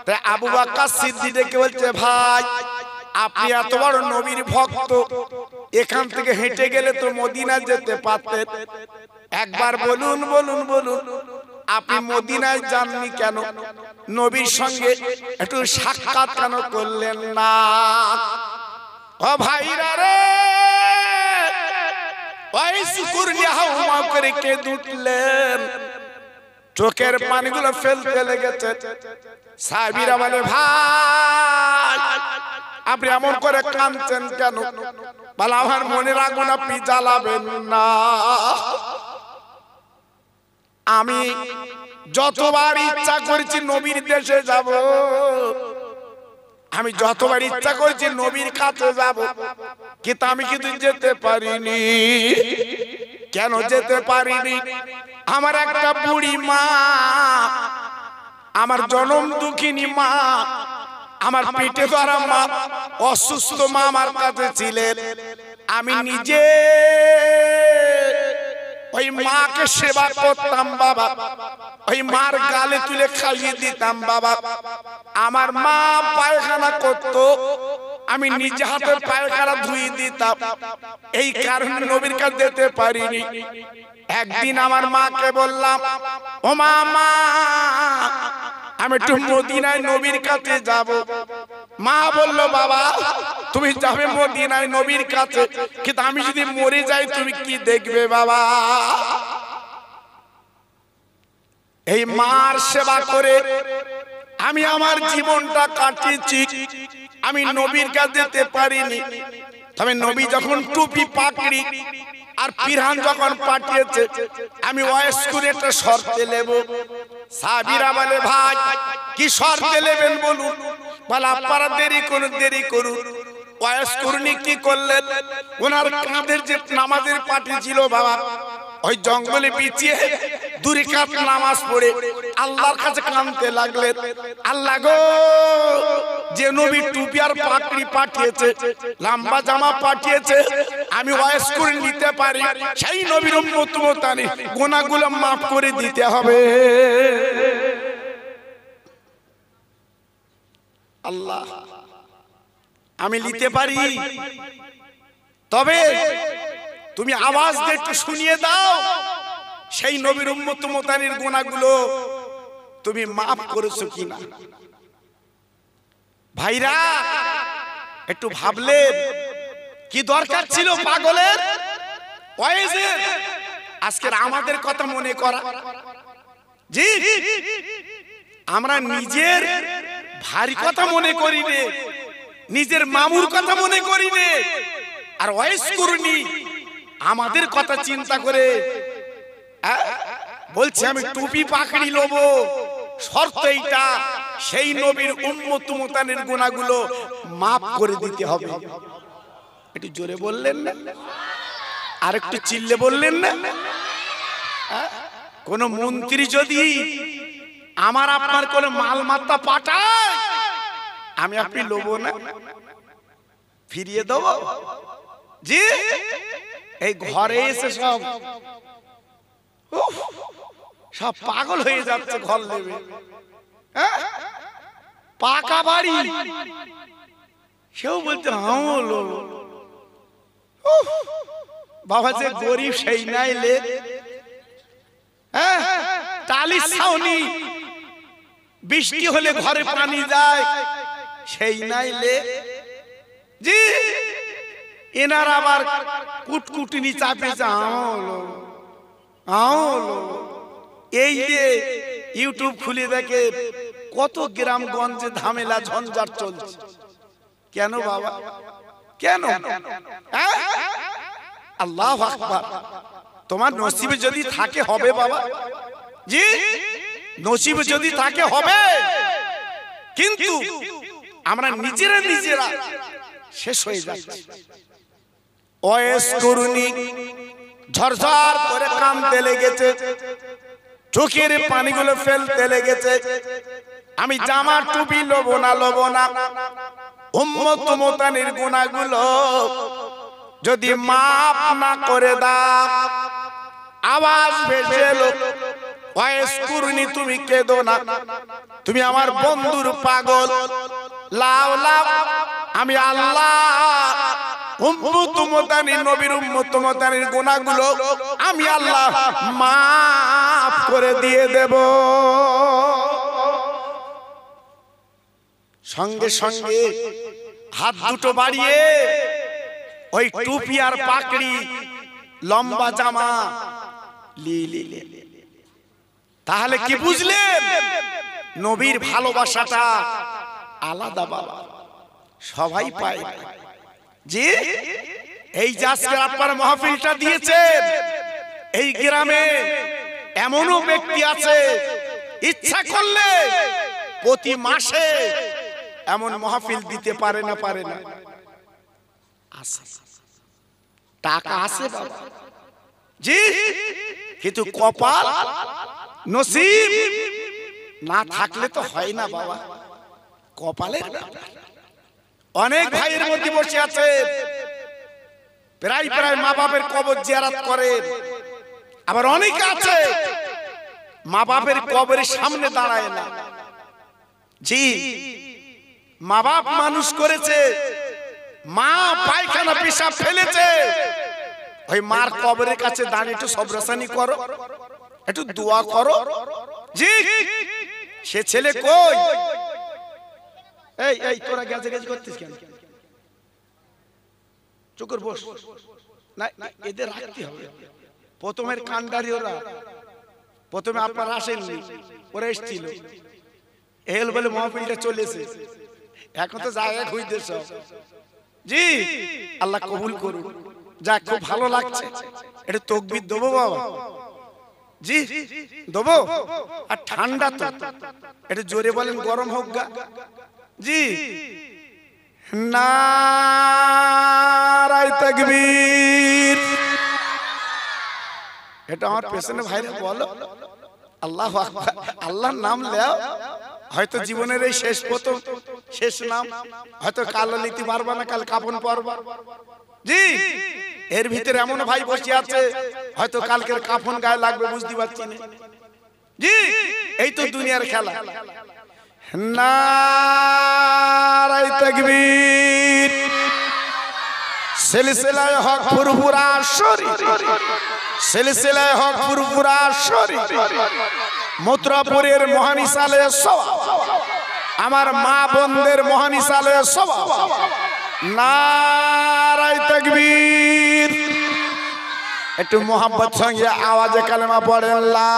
তাই আবু বকর সিদ্দিক ডেকে বলছে, ভাই আপনি এত বড় নবীর ভক্ত, এখান থেকে হেঁটে গেলে তো মদিনা যেতে পারতেন, একবার বলুন বলুন বলুন, আপনি মদিনায় যাননি কেন? নবীর সঙ্গে একটু সাক্ষাৎ কেন করলেন না? ও ভাইরা রে, ওই শুকুর নিয়া করে কেঁদে উঠলেন, চোখের পানিগুলো ফেলতে লেগেছে। সাহাবীরা বলে, ভাই আপনি এমন করে কাঁদছেন কেন? বলে, আমার মনের আগুন আপনি জ্বালাবেন না। আমি যতবার ইচ্ছা করেছি নবীর দেশে যাব, আমি যতবার ইচ্ছা করেছি নবীর কাছে যাব, কিন্তু আমি কিন্তু যেতে পারিনি। কেন যেতে পারিনি? আমার একটা বুড়ি মা, আমার জনম দুঃখিনী মা, আমার পেটে ধরা মা, অসুস্থ মা আমার কাছে ছিলেন। আমি নিজে ওই মাকে সেবা করতাম বাবা, ওই মার গালে তুলে খাইয়ে দিতাম বাবা। আমার মা পায়খানা করত, আমি নিজে হাতে পায়খানা ধুয়ে দিতাম। এই কারণে নবীর কাছে যেতে পারিনি। একদিন আমার মাকে বললাম, ও মা, আমি একটু মদিনায় নবীর কাছে যাব। মা বলল, বাবা তুমি যাবে মদিনায় নবীর কাছে, কিন্তু আমি যদি মরে যাই তুমি কি দেখবে বাবা? এই মার সেবা করে আমি আমার জীবনটা কাটিয়েছি, আমি নবীর কাছে যেতে পারিনি। তবে নবী যখন টুপি পাকড়ি আর পিরহান যখন পাঠিয়েছে, আমি ওয়াইস করে একটা শর্তে নেব। সাহাবীরা বলে, ভাই কি শর্তে নেবেন বলুন? বলে, আপনারা দেরি করুন। ওয়াইস করুনি কি করলেন? ওনার কাঁধের যে নামাজের পাটি ছিল বাবা, ওই জঙ্গলে বিছিয়ে 2 রাকাত নামাজ পড়ে আল্লাহর কাছে কাঁদতে লাগলেন, আল্লাহ গো, যে নবী টুপি আর পাগড়ি পাঠিয়েছে, লম্বা জামা পাঠিয়েছে, আমি ওয়াইস করে নিতে পারি, সেই নবীর উম্মত মুতানি গুনাহগুলো মাফ করে দিতে হবে। আল্লাহ, আমি নিতে পারি, তবে তুমি আওয়াজ দিয়ে একটু শুনিয়ে দাও, সেই নবীর উম্মত মুতানির গুনাহগুলো তুমি মাফ করেছো কিনা। ভাইরা একটু ভাবলেন, কি দরকার ছিল পাগলের ওয়াইজের আজকের আমাদের কথা মনে করা? জি, আমরা নিজের ভারী কথা মনে করি রে, নিজের মামুর কথা মনে করি রে, আর ওয়াইজ করুনি আমাদের কথা চিন্তা করে বলছে আমি টুপি পাকড়ি লব, শর্ত এইটা, সেই নবীর উম্মত মুতানির গুনাহগুলো মাফ করে দিতে হবে। একটু জোরে বললেন না, আর একটু চিল্লে বললেন না? কোন মন্ত্রী যদি আমার আপনার কোন মালমাত্তা পাঠায়, আমি আপনি লব না, ফিরিয়ে দেব? জি, এই ঘরে এসে সব সব পাগল হয়ে যাচ্ছে, ঘর নেবে, পাকা বাড়ি, সেও বলতে হলো বাবা, যে গরিব সেই নাইলে টালির ছাউনি, বৃষ্টি হলে ঘরে পানি যায়, সেই নাইলে। জি, এনার আবার কুটকুটিনি চাপেছে, এই যে ইউটিউব খুলে দেখে কত গ্রামগঞ্জে ঝামেলা ঝঞ্ঝাট চলছে। কেন বাবা, কেন? আল্লাহু আকবার। তোমার নসিবে যদি থাকে হবে বাবা, জি, নসিবে যদি থাকে হবে, কিন্তু আমরা নিজেরা শেষ হয়ে যাচ্ছি। ওয়েস করুনি ঝরঝর করে কাঁদতে লেগেছে, চোখের পানিগুলো ফেলতে লেগেছে, আমি জামা টুপি লব না, উম্মত মুতানির গুনাহগুলো যদি মাফ না করে দাও। আওয়াজ ভেসে এলো, ওয়েস করুনি তুমি কেঁদো না, তুমি আমার বন্ধুর পাগল, লাও লাও, আমি আল্লাহ উম্মত মুতানি নবীর উম্মত মুতানির গুনাহগুলো আমি আল্লাহ মাফ করে দিয়ে দেব। সঙ্গে সঙ্গে হাত দুটো বাড়িয়ে ওই টুপি আর পাকড়ি লম্বা জামা লিলে। তাহলে কি বুঝলেন? নবীর ভালোবাসাটা আলাদা বাবা, সবাই পায়। জি, এই যে আজকে আপনার মাহফিলটা দিয়েছেন, এই গ্রামে এমনও ব্যক্তি আছে ইচ্ছা করলে প্রতি মাসে এমন মাহফিল দিতে পারে না, টাকা আছে বাবা। জি, কিন্তু কপাল নসিব না থাকলে তো হয় না বাবা, কপালের ব্যাপার। অনেক ভাইয়ের মধ্যে বসে আছে, প্রায় মা বাপের কবর জিয়ারত করে, আবার অনেক আছে মা বাপের কবরের সামনে দাঁড়ায় না। জি, মা বাপ মানুষ করেছে, মা পায়খানা পেশাব ফেলেছে, ওই মার কবরের কাছে দাঁড়িয়ে একটু সবরাসানি করো, একটু দোয়া করো। জি, সে ছেলে কই? এই তোরা গেছে করতিস কেন? চুকুর বস না, এদের রাখতে হবে। প্রথমের কান্ডারি ওরা, প্রথমে আপনারা আসেননি, ওরা এসেছিল, এল বলে মাহফিলটা চলেছে, এখন তো জায়গা খুঁজতে সব। জি, আল্লাহ কবুল করুন। যা, খুব ভালো লাগছে। এটা তাকবীর দেবো বাবা? জি দেবো। আর ঠান্ডা তো, এটা জোরে বলেন, গরম হোক গা। জি, নারায়ে তাকবীর। এটা আমার পেছনে ভাইরা বলো, আল্লাহু আকবার। আল্লাহর নাম নাও, হয়তো জীবনের এই শেষ প্রথম শেষ নাম, হয়তো কাল নিতে পারবা না, কাল কাফন পরবা। জি, এর ভিতরে এমন ভাই বসে আছে হয়তো কালকের কাফন গায়ে লাগবে, বুঝতে পারছি না। জি, এই তো দুনিয়ার খেলা। নারায়ে তাকবীর, সিলসিলায়ে হক ফুরফুরা শরীফ, সিলসিলায়ে হক ফুরফুরা শরীফ, মথুরাপুরের মহানিসালে সওয়াব, আমার মা বোনদের মহানিসালে সওয়াব। নারায়ে তাকবীর। একটু মোহাম্মদ সঙ্গে আওয়াজে কালেমা পড়েন, লা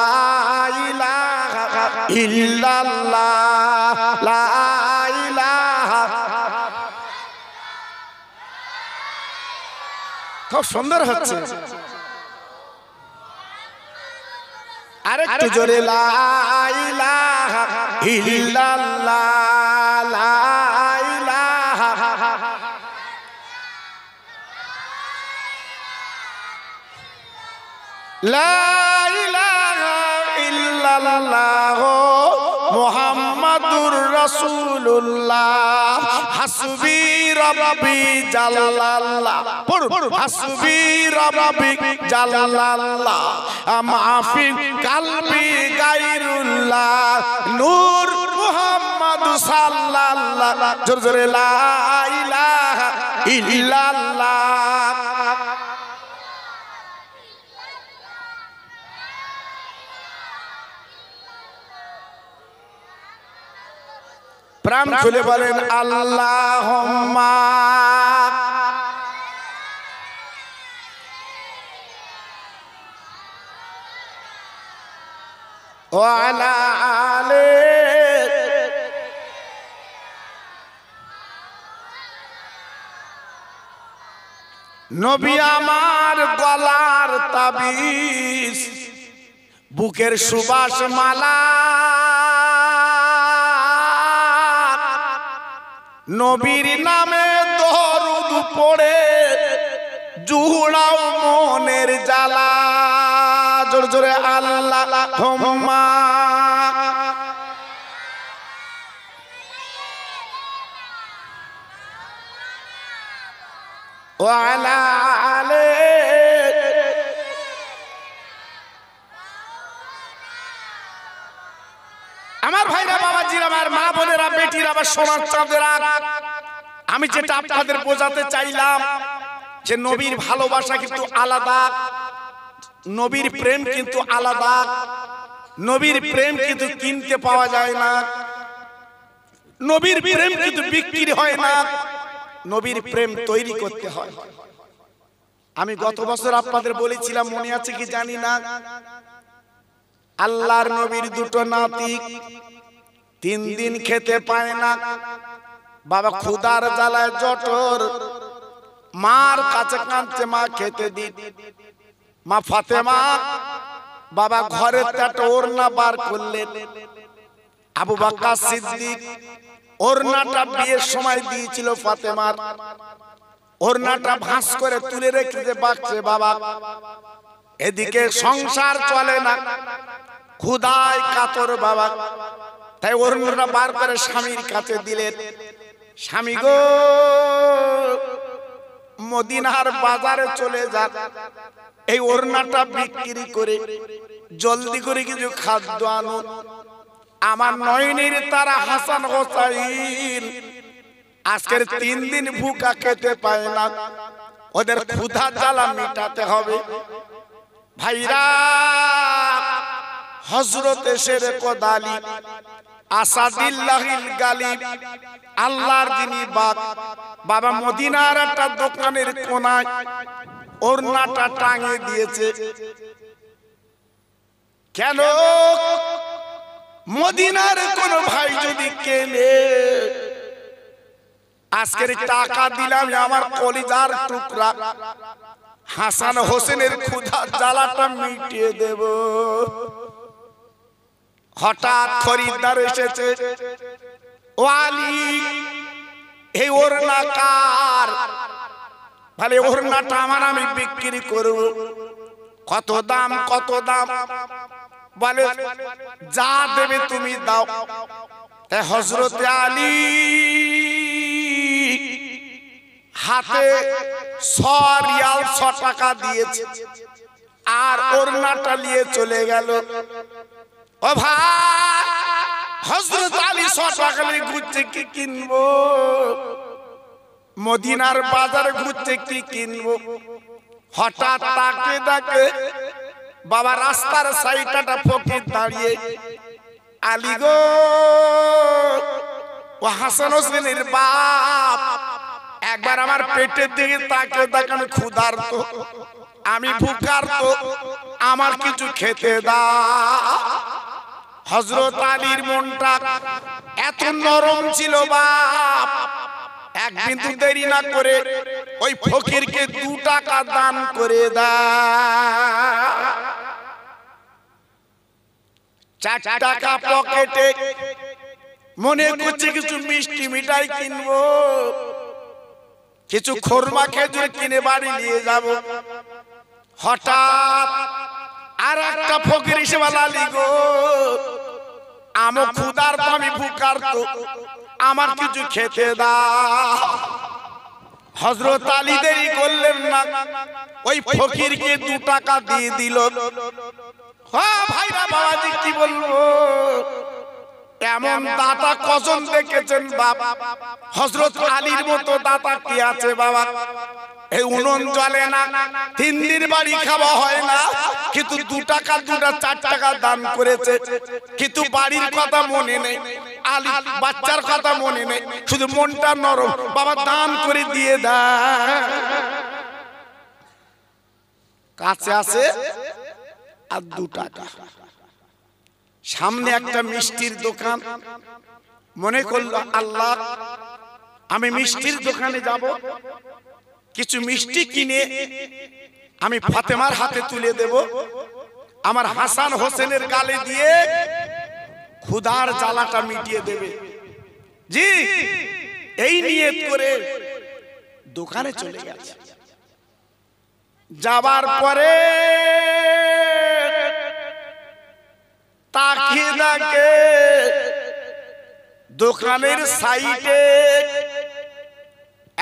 ইলাহা ইল্লাল্লাহ, লা ইলাহা। খুব সুন্দর হচ্ছে, আরেকটু জোরে, লা ইলাহা ইল্লাল্লাহ, লা ইলাহা। লা ইলাহা ইল্লাল্লাহ মুহাম্মাদুর রাসূলুল্লাহ, হাসবি রাব্বি জাল্লাল্লাহ, হাসবি রাব্বি জাল্লাল্লাহ, মাফি কালবি গায়রুল্লাহ, নূর মুহাম্মদ সাল্লাল্লাহ। জোরে জোরে, লা ইলাহা ইল্লাল্লাহ। প্রাণ খুলে বলেন, আল্লাহুম্মা ওয়া আলা আলি। নবী আমার গলার তাবিজ, বুকের সুবাস মালা, নবীর নামে দরুদ পড়ে জুড়াও মনের জ্বালা। জোরে জোরে, আল্লাহুম্মা ওয়া আলা আলি। আমার ভাইরা, বাবাজিরা, আমার মা বোনেরা, বেটিরা, আমার সোনার চাঁদেরা, আমি যেটা আপনাদের বোঝাতে চাইলাম যে নবীর ভালোবাসা কিন্তু আলাদা, নবীর প্রেম কিন্তু আলাদা, নবীর প্রেম কিন্তু কিনতে পাওয়া যায় না, নবীর প্রেম কিন্তু বিক্রি হয় না, নবীর প্রেম তৈরি করতে হয়। আমি গত বছর আপনাদের বলেছিলাম, মনে আছে কি জানি না, আল্লাহর নবীর দুটো নাতি 3 দিন খেতে পায় না, বাবা ক্ষুধার জ্বালায় জঠর, মার কাছে কাঁদছে, মা খেতে দিন। মা ফাতেমা বাবা ঘরের একটা ওড়না বার করলেন, আবু বকর সিদ্দিক ওড়নাটা বিয়ের সময় দিয়েছিল ফাতেমার, ওড়নাটা ভাঁজ করে তুলে রেখে বাঁচছে বাবা। এদিকে সংসার চলে না, ক্ষুধায় কাতর বাবা, তাই ওড়নাটা বার করে স্বামীর কাছে দিলেন। স্বামী গো, মদিনার বাজারে চলে যান, এই ওড়নাটা বিক্রি করে জলদি করে কিছু খাদ্য আনুন। আমার নয়নের তারা হাসান হোসাইন আজকের 3 দিন ভুকা খেতে পায় না, ওদের ক্ষুধা জ্বালা মেটাতে হবে। ভাইরা, হযরত শেরে কোদালি আসাদিল্লাহিল গালিব, আল্লাহর যিনি বাপ, বাবা মদিনার একটা দোকানের কোনায় ওড়নাটা টাঙিয়ে দিয়েছে। কেন? মদিনার কোন ভাই যদি কেনে, আজকের টাকা দিলাম আমার কলিজার টুকরা হাসান হোসেনের ক্ষুধার জ্বালাটা মিটিয়ে দেব। হঠাৎ খরিদ্দার এসেছে, ও আলী, এই ওড়না কার? তাহলে ওড়নাটা আমার, আমি বিক্রি করব। কত দাম? কত দাম? বলে যা দেবে তুমি দাও। তাই হযরত আলী হাতে 100 রিয়াল 100 টাকা দিয়েছে আর ওড়নাটা নিয়ে চলে গেল। ও ভাই, হযরত আলী 100 টাকা নিয়ে ঘুরছে কি কিনবো, মদিনার বাজারে ঘুরছে কি কিনবো। হঠাৎ তাকে দেখে বাবা রাস্তার সাইডটা ফকির দাঁড়িয়ে, আলী গো, ও হাসান হোসেনের বাপ, একবার আমার পেটের দিকে তাকিয়ে দেখ, আমি ক্ষুধার্ত, আমি ভুখার্ত, আমার কিছু খেতে দাও। হযরত আলীর মনটা এত নরম ছিল বাপ, এক বিন্দু দেরি না করে ওই ফকিরকে 2 টাকা দান করে দেয়। 4 টাকা পকেটে, মনে করছে কিছু মিষ্টি মিঠাই কিনবো, কিছু খোরমা খেজুর কিনে বাড়ি নিয়ে যাব। হঠাৎ আর একটা ফকির এসে বলে, আলী গো, আমি ক্ষুধার্ত, আমি ভুখার্ত, আমার কিছু খেতে দাও। হযরত আলী দেরি করলেন না, ওই ফকিরকে 2 টাকা দিয়ে দিল। হ্যাঁ ভাইরা বাবাজি, কি বলবো, এমন দাতা কজন দেখেছেন বাবা? হযরত আলীর মতো দাতা কি আছে বাবা? এই উনুন জ্বলে না, 3 দিন বাড়ি খাওয়া হয় না, কিন্তু 2 টাকা 4 টাকা দান করেছে। কিন্তু বাড়ির কথা মনে নেই, আলী বাচ্চার কথা মনে নেই, শুধু মনটা নরম, বাবা দান করে দিয়ে দেয়। কাছে আছে আর 2 টাকা, সামনে একটা মিষ্টির দোকান, মনে করলো আল্লাহ, আমি মিষ্টির দোকানে যাব, কিছু মিষ্টি কিনে আমি ফাতেমার হাতে তুলে দেব, আমার হাসান হোসেনের গালে দিয়ে ক্ষুধার জ্বালাটা মিটিয়ে দেবে। জি, এই নিয়ত করে দোকানে চলে গেছে। যাবার পরে তাকিয়ে দেখে দোকানের সাইডে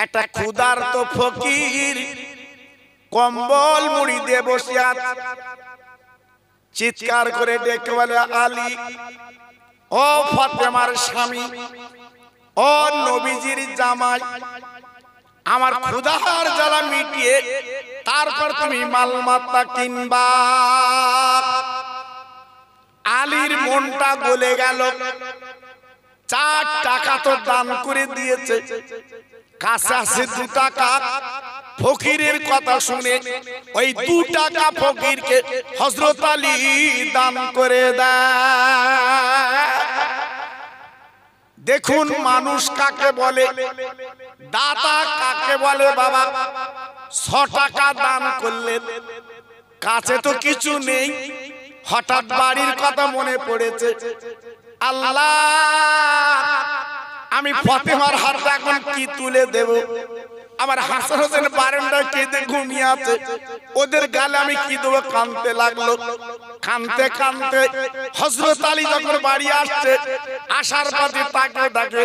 একটা ক্ষুধার্ত ফকির কম্বল মুড়ি দিয়ে বসে আছে। চিৎকার করে ডেকে বলে, আলী, ও ফাতেমার স্বামী, ও নবীজির জামাই, আমার ক্ষুধার জ্বালা মিটিয়ে তারপর তুমি মালমাত্তা কিনবা। আলীর মনটা গলে গেল, 4 টাকা তো দান করে দিয়েছে, কাছে আছে 2 টাকা। ফকিরের কথা শুনে ওই 2 টাকা ফকিরকে হযরত আলী দান করে দেয়। দেখুন মানুষ কাকে বলে, দাতা কাকে বলে বাবা। 100 টাকা দান করলেন, কাছে তো কিছু নেই, হঠাৎ বাড়ির কথা মনে পড়েছে, আল্লাহ, আমি ফাতেমার হাতে এখন কি তুলে দেব? আমার হাসান হোসেন বারান্দায় কেঁদে ঘুমিয়ে আছে, ওদের গালে আমি কি দেবো? কাঁদতে লাগলো। কাঁদতে কাঁদতে হযরত আলী যখন বাড়ি আসছে, আসার পথে তাকে ডাকে,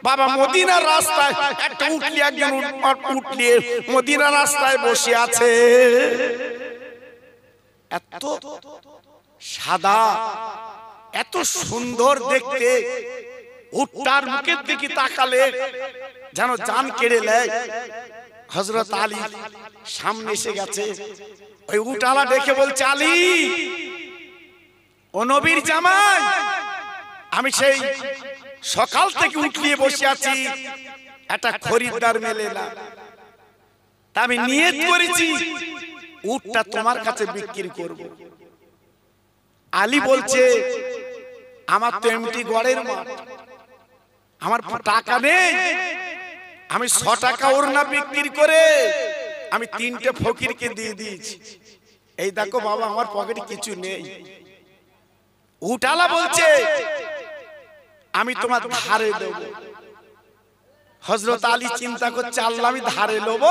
বাবা মদিনার রাস্তায় একটা উটলি, একজন উটলি মদিনার রাস্তায় বসে আছে, এত সাদা, এত সুন্দর দেখতে, উটটার মুখের দিকে তাকালে যেন জান কেড়ে নেয়। হযরত আলী সামনে এসে গেছে, ওই উটওয়ালা দেখে বলছে, আলী, ও নবীর জামাই, আমি সেই সকাল থেকে উট নিয়ে বসে আছি, একটা খরিদ্দার মেলে না, তা আমি নিয়ত করেছি উটটা তোমার কাছে বিক্রি করব। আলী বলছে, আমার তো এমটি গড়ের মাঠ, আমার টাকা নেই, আমি 100 টাকা ওড়না বিক্রি করে আমি 3টে ফকিরকে দিয়ে দিয়েছি, এই দেখো বাবা আমার পকেটে কিছু নেই। উটালা বলছে, আমি তোমার ধারে দেব। হযরত আলী চিন্তা করছে, আল্লাহ, আমি ধারে নেব,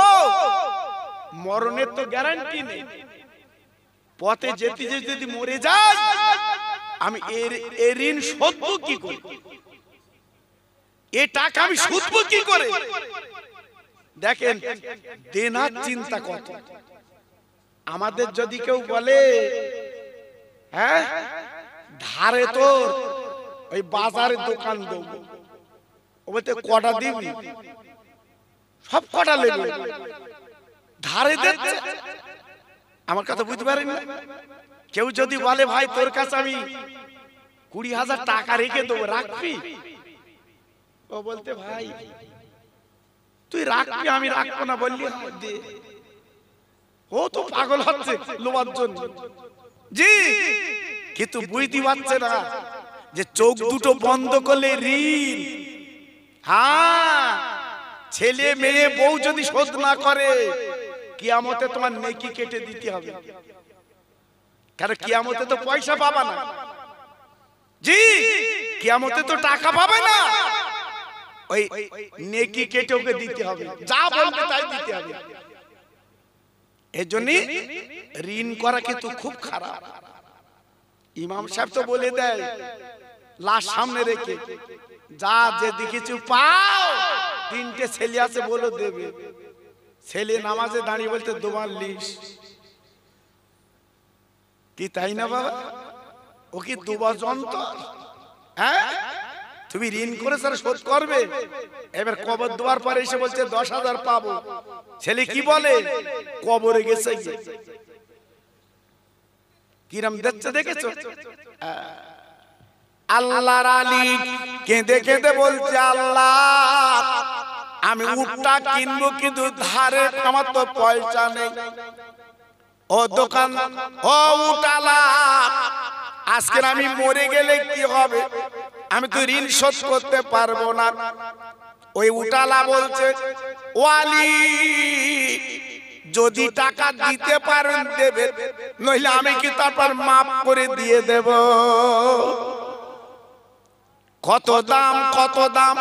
মরণের তো গ্যারান্টি নেই, পথে যেতে যেতে যদি মরে যায় আমি এর ঋণ শোধবো কি করে, এ টাকা আমি শুধবো কি করে? দেখেন দেনার চিন্তা কত। আমাদের যদি কেউ বলে হ্যাঁ ধারে তোর ওই বাজারের দোকান দেবো, ও বলতে কটা দিবি, সব কটা লেগে ধারে দিচ্ছে। আমার কথা বুঝতে পারেন না? কেউ যদি বলে ভাই তোর কাছে আমি 20,000 টাকা রেখে দেবো, রাখবি? ও বলতে ভাই তুই রাখবি, আমি রাখবো না বললি দে। ও তো পাগল হচ্ছে লোবার জন্য। জি, কিন্তু বুঝতে পারছে না যে চোখ দুটো বন্ধ করলে ঋণ। হ্যাঁ, ছেলে মেয়ে বউ যদি শোধ না করে কিয়ামতে তোমার নেকি কেটে দিতে হবে, কারণ কিয়ামতে তো পয়সা পাবা না। জি, কিয়ামতে তো টাকা পাবে না, ওই নেকি কেটে ওকে দিতে হবে, যা বলবে তাই দিতে হবে। এর জন্য ঋণ করা কিন্তু খুব খারাপ। ইমাম সাহেব তো বলে দেয় লাশ সামনে রেখে, যা যে কিছু পাও, 3টে ছেলে আছে বলো দেবে। ছেলে নামাজে দাঁড়িয়ে বলতে তোমার লিস কি, তাই না বাবা? ও কি দুবা যন্ত্র? হ্যাঁ, তুমি ঋণ করে স্যার শোধ করবে। এবার কবর দেওয়ার পরে এসে বলছে 10,000 পাবো। ছেলে কি বলে, কবরে গেছে কিরম দেখছে, দেখেছো? আল্লাহর আলী কেঁদে কেঁদে বলছে আল্লাহ আমি উটটা কিনবো কিন্তু ধারে আমার তো পয়সা নেই। ও দোকান, ও উটালা, আজকে আমি মরে গেলে কি হবে? আমি তো ঋণ শোধ করতে পারবো না। ওই উটালা বলছে ওয়ালি যদি টাকা দিতে পারেন দেবে, নইলে আমি কি তারপর মাফ করে দিয়ে দেব। কত দাম, কত দাম?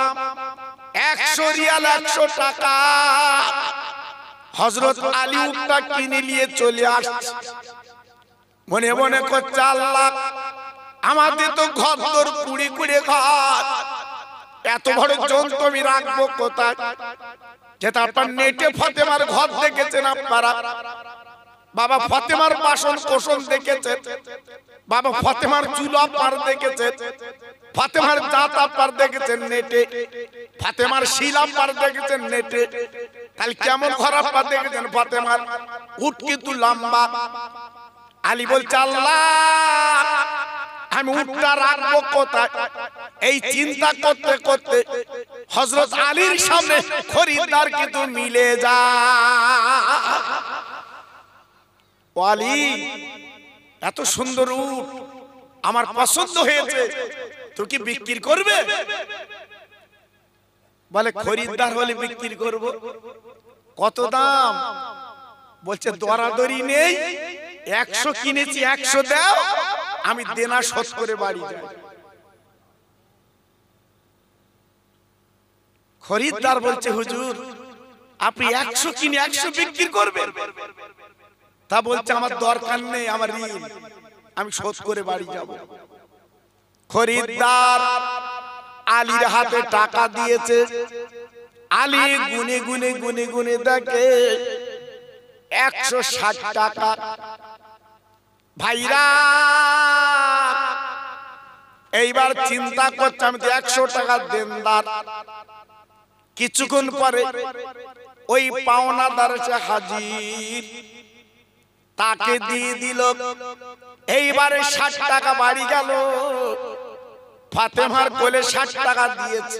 100 রিয়াল, 100 টাকা। হযরত আলী উটটা কিনে নিয়ে চলে আসছে, মনে মনে করছে আল্লাহ আমাদের তো ঘর দর কুড়ি কুড়ি ঘর, এত বড় জন্তু আমি রাখবো কোথায়? যে তারপর নেটে ফাতেমার ঘর দেখেছেন আপনারা, বাবা ফাতেমার বাসন কোসন দেখেছেন, বাবা ফাতেমার চুলা পার দেখেছেন, ফাতেমার জাতা পার দেখেছেন নেটে, ফাতেমার শিলা পার দেখেছেন নেটে। তাহলে কেমন ঘর পার দেখেছেন ফাতেমার? উট কিন্তু লম্বা। আলী বলছে আল্লাহ আমি উটটা রাখবো কোথায়? এই চিন্তা করতে করতে হযরত আলীর সামনে খরিদ্দার কিন্তু মিলে যায়। আলী এত সুন্দর উট আমার পছন্দ হয়েছে, তুই কি বিক্রি করবে? বলে খরিদ্দার হলে বিক্রি করব। কত দাম? বলছে দরাদরি নেই, 100 কিনেছি, 100 দাও, আমি দেনা শোধ করে বাড়ি যাই। খরিদ্দার বলছে হুজুর আপনি 100 কিনে 100 বিক্রি করবেন? তা বলছে আমার দরকার নেই, আমার ঋণ, আমি শোধ করে বাড়ি যাব। খরিদ্দার আলীর হাতে টাকা দিয়েছে। আলী গুনে গুনে গুনে গুনে দেখে 160 টাকা। ভাইরা এইবার চিন্তা করছে আমি তো 100 টাকা দেনদার। কিছুক্ষণ পরে ওই পাওনাদার এসে হাজির, তাকে দিয়ে দিল। এইবারে 60 টাকা বাড়ি গেল। ফাতেমার কোলে 60 টাকা দিয়েছে।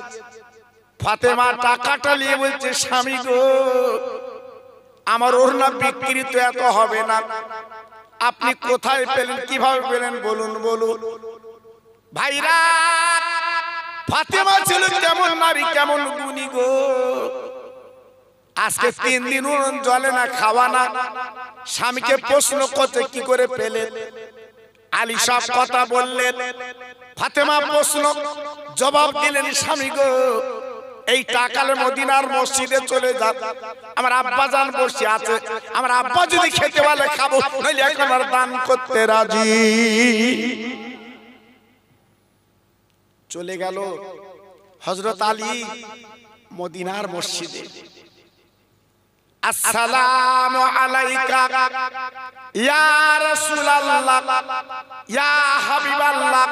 ফাতেমা টাকাটা নিয়ে বলছে স্বামী গো আমার ওড়না বিক্রি তো এত হবে না, আপনি কোথায় পেলেন, কিভাবে পেলেন বলুন বলুন। ভাইরা ফাতেমা ছিল কেমন নারী, কেমন গুণী গো। আজকে 3 দিন উনুন জ্বলে না, খাওয়া না। স্বামীকে প্রশ্ন করতে কি করে পেলেন? আলী সব কথা বললেন। ফাতেমা প্রশ্ন জবাব দিলেন স্বামী গো এই টাকালে মদিনার মসজিদে চলে যান, আমার আব্বা জান বসে আছে, আমার আব্বা যদি খেতে বলে খাবো, নইলে এখন আর দান করতে রাজি। চলে গেল হযরত আলী মদিনার মসজিদে। আসসালামু আলাইকা ইয়া রাসূলুল্লাহ ইয়া হাবিবাল্লাহ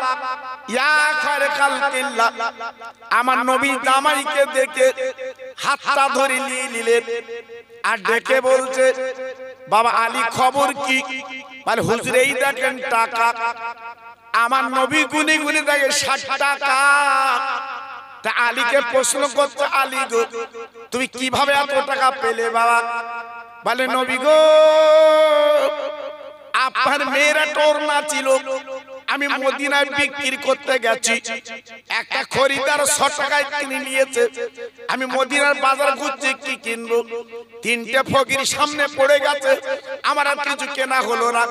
ইয়া খায়র খালকিল্লাহ। আমার নবী জামাইকে দেখে হাতটা ধরে নিলেন আর ডেকে বলছে, বাবা আলী খবর কি? বলে হুজুর এই দেখেন টাকা। আমার নবী গুনি গুনি দেখে 60 টাকা। তা আলীকে প্রশ্ন করতে, আলী গো তুমি কিভাবে এত টাকা পেলে বাবা? বলে নবী গো আপনার মেয়েরা টোরনা ছিল, আমি মদিনায় বিক্রি করতে গেছি, একটা খরিদার 100 টাকায় কিনে নিয়েছে। আমি মদিনার বাজার ঘুরছি কি কিনবো, 3টে ফকির সামনে পড়ে গেছে, আমার আর কিছু কেনা হলো না।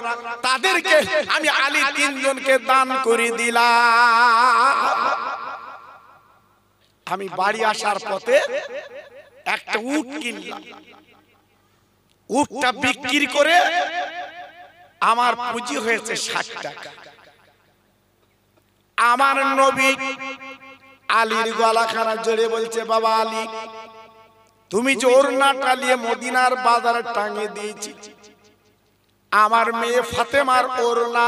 তাদেরকে আমি আলী 3 জনকে দান করে দিলাম। আমি বাড়ি আসার পথে একটা উট কিনলাম, উটটা বিক্রি করে আমার পুঁজি হয়েছে 60 টাকা। আমার নবী আলীর গলাখানা জড়ে বলছে, বাবা আলী তুমি যে ওড়নাটা নিয়ে মদিনার বাজারে টাঙিয়ে দিয়েছি, আমার মেয়ে ফাতেমার ওড়না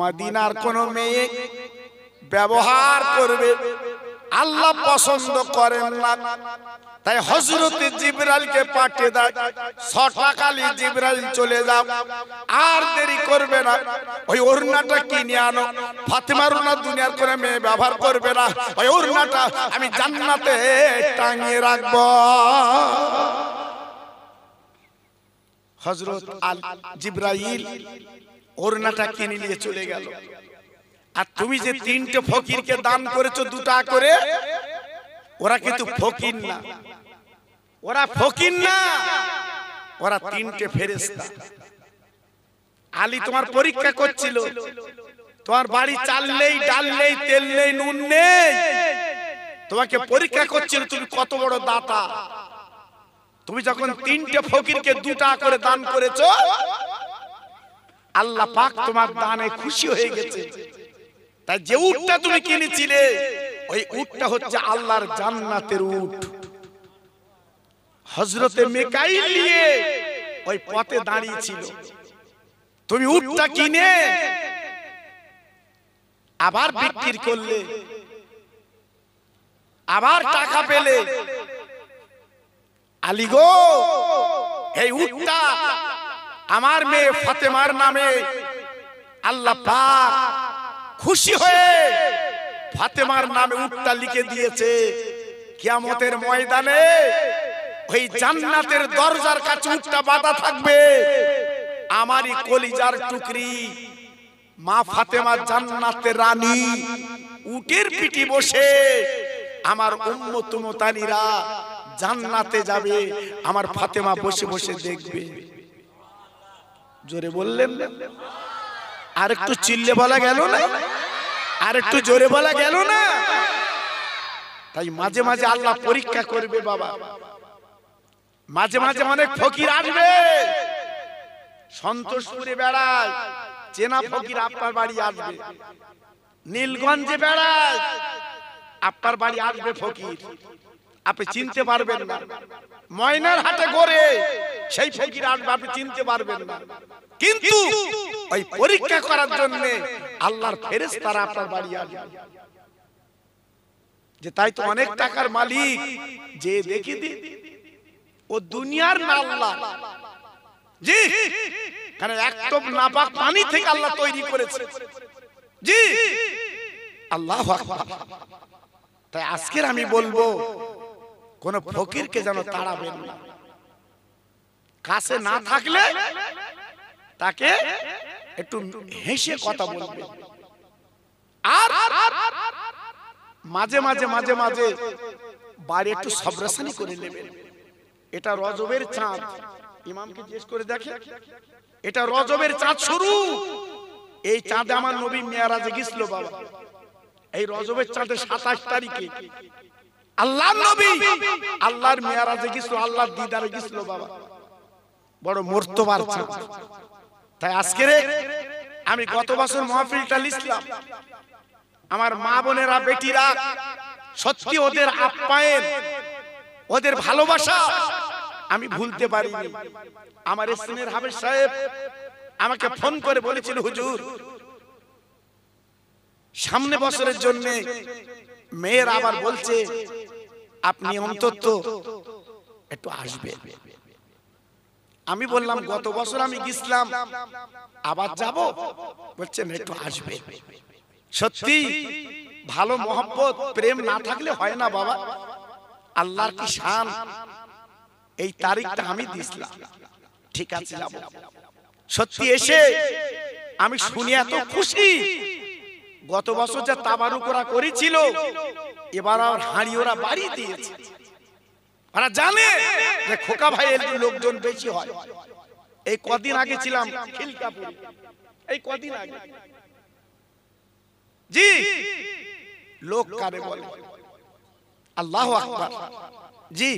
মদিনার কোন মেয়ে ব্যবহার করবে আল্লাহ পছন্দ করেন না। তাই হযরত জিবরাইলকে পাঠিয়ে দেয়, 100 টাকা নিয়ে জিবরাইল চলে যাও, আর দেরি করবে না, ওই ওড়নাটা কিনে আনো। ফাতেমার ওড়না দুনিয়ার কোন মেয়ে ব্যবহার করবে না, ওই ওড়নাটা আমি জান্নাতে টাঙিয়ে রাখবো। হযরত জিবরাইল ওড়নাটা কিনে নিয়ে চলে গেল। আর তুমি যে 3টে ফকিরকে দান করেছো 2 টাকা করে, ওরা কিন্তু ফকির না, ওরা ফকির না, ওরা 3টে ফেরেশতা। আলী তোমার পরীক্ষা করছিল, তোমার বাড়ি চাল নেই, ডাল নেই, তেল নেই, নুন নেই, তোমাকে পরীক্ষা করছিল তুমি কত বড় দাতা। তুমি যখন 3টে ফকিরকে 2 টাকা করে দান করেছো, আল্লাহ পাক তোমার দানে খুশি হয়ে গেছে। তাই যে উটটা তুমি কিনেছিলে, ওই উটটা হচ্ছে আল্লাহর জান্নাতের উট। হযরতে মিকাইল নিয়ে ওই পথে দাঁড়িয়ে ছিল। তুমি উটটা কিনে আবার বিক্রি করলে, আবার টাকা পেলে। আলী গো এই উটটা আমার মেয়ে ফাতেমার নামে আল্লাহ পাক খুশি হয়ে ফাতেমার নামে উটটা লিখে দিয়েছে। কিয়ামতের ময়দানে ওই জান্নাতের দরজার কাছে উটটা বাঁধা থাকবে। আমারই কলিজার টুকরি মা ফাতেমা জান্নাতের রানী উটের পিঠে বসে আমার উম্মত মুতানিরা জান্নাতে যাবে, আমার ফাতেমা বসে বসে দেখবে। জোরে বললেন না? আর একটু চিল্লে বলা গেল না? আর একটু জোরে বলা গেল না? তাই মাঝে মাঝে আল্লাহ পরীক্ষা করবে বাবা। মাঝে মাঝে অনেক ফকির আসবে, সন্তোষপুরে বেড়ায়, চেনা ফকির আপনার বাড়ি আসবে। নীলগঞ্জে বেড়ায়, আপনার বাড়ি আসবে ফকির, আপনি চিনতে পারবেন না। ময়নার হাটে গড়ে সেই ফকির আসবে, আপনি চিনতে পারবেন না। কিন্তু ওই পরীক্ষা করার জন্য আল্লাহর ফেরেশতারা আপনার বাড়ি আসবে। যে তাই তো অনেক টাকার মালিক যে দেখি দি ও দুনিয়ার না আল্লাহ। জি, কারণ একটপ নাপাক পানি থেকে আল্লাহ তৈরি করেছে। জি, আল্লাহু আকবার। তাই আজকের আমি বলবো কোন ফকিরকে যেন তাড়াবেন না। কাছে না থাকলে তাকে একটু হেসে কথা বলবে। আর মাঝে মাঝে মাঝে মাঝে বাড়ি একটু সবরাসানি করে নেবেন। এটা রজবের চাঁদ, ইমামকে জিজ্ঞেস করে দেখে, এটা রজবের চাঁদ শুরু। এই চাঁদে আমার নবী মেরাজে গিয়েছিল বাবা। এই রজবের চাঁদে 27 তারিখে আল্লাহর নবী আল্লাহর মেরাজে গিয়েছিল, আল্লাহর দিদারে গিয়েছিল বাবা। বড় মর্তবার চাঁদ। তাই আজকে আমি গত বছর মাহফিলটা লিখলাম, আমার মা বোনেরা বেটিরা সত্যি ওদের আপ্যায়ন ওদের ভালোবাসা আমি ভুলতে পারিনি। আমার স্নেহের হাফেজ সাহেব আমাকে ফোন করে বলেছিল, হুজুর সামনে বছরের জন্য মেয়ের আবার বলছে আপনি অন্তত একটু আসবেন। আমি বললাম গত বছর আমি গেছিলাম, আবার যাব? বলছেন একটু আসবেন। সত্যি ভালো মহব্বত প্রেম না থাকলে হয় না বাবা। আল্লাহর কি শান, এই তারিখটা আমি দিছিলাম, ঠিক আছে যাব। সত্যি এসে আমি শুনে এত খুশি, গত বছর যা তাবারুক ওরা করেছিল এবার আর হাঁড়ি ওরা বাড়ি দিয়েছে। ওরা জানে যে খোকা ভাইয়ের লোকজন বেশি হয়। এই কদিন আগে ছিলাম খিলকাপুরে, এই কদিন আগে জি লোক কারে বলে আল্লাহু আকবার। জি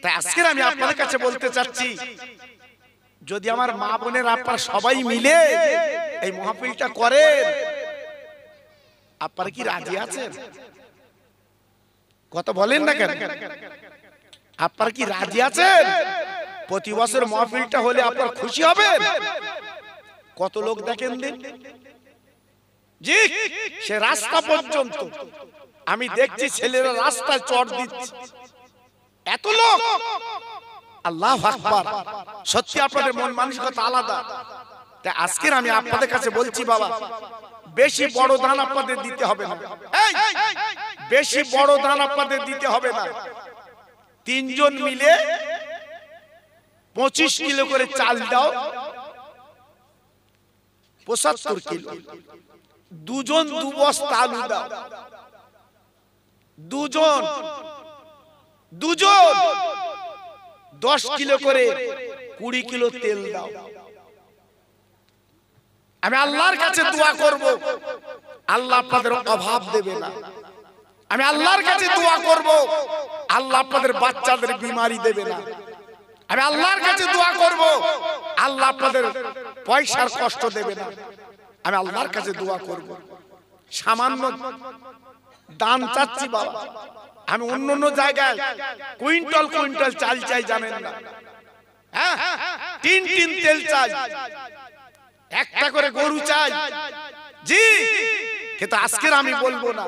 তাই আজকে আমি আপনাদের কাছে বলতে চাচ্ছি, যদি আমার মা বোনের আপনারা সবাই মিলে এই মাহফিলটা করেন, আপনারা কি রাজি আছেন? কথা বলেন না কেন? আপনারা কি রাজি আছেন? প্রতি বছর মাহফিলটা হলে আপনারা খুশি হবেন? কত লোক দেখেন দিন, জি সে রাস্তা পর্যন্ত আমি দেখছি ছেলেরা রাস্তায় চড় দিচ্ছে, এত লোক। আল্লাহু আকবার। সত্যি আপনাদের মন মানসিকতা আলাদা। তাই আজকের আমি আপনাদের কাছে বলছি বাবা, বেশি বড় দান আপনাদের দিতে হবে না। বেশি বড় দান আপনাদের দিতে হবে না। তিনজন মিলে 25 কিলো করে চাল দাও, 75 কিলো। দুজন 2 বস্তা আলু দাও, দুজন 10 কিলো করে 20 কিলো তেল দাও। আমি আল্লাহর কাছে দোয়া করব, আল্লাহ আপনাদের অভাব দেবে না। আমি আল্লাহর কাছে দোয়া করব, আল্লাহ আপনাদের বাচ্চাদের বিমারি দেবে না। আমি আল্লাহর কাছে দোয়া করব, আল্লাহ আপনাদের পয়সার কষ্ট দেবে না। আমি আল্লাহর কাছে দোয়া করব। সামান্য দান চাচ্ছি বাবা। আমি অন্য জায়গায় কুইন্টাল কুইন্টাল চাল চাই, জানেন না? হ্যাঁ, টিন টিন তেল চাই, একটা করে গরু চাই, জি। কিন্তু আজকের আমি বলবো না,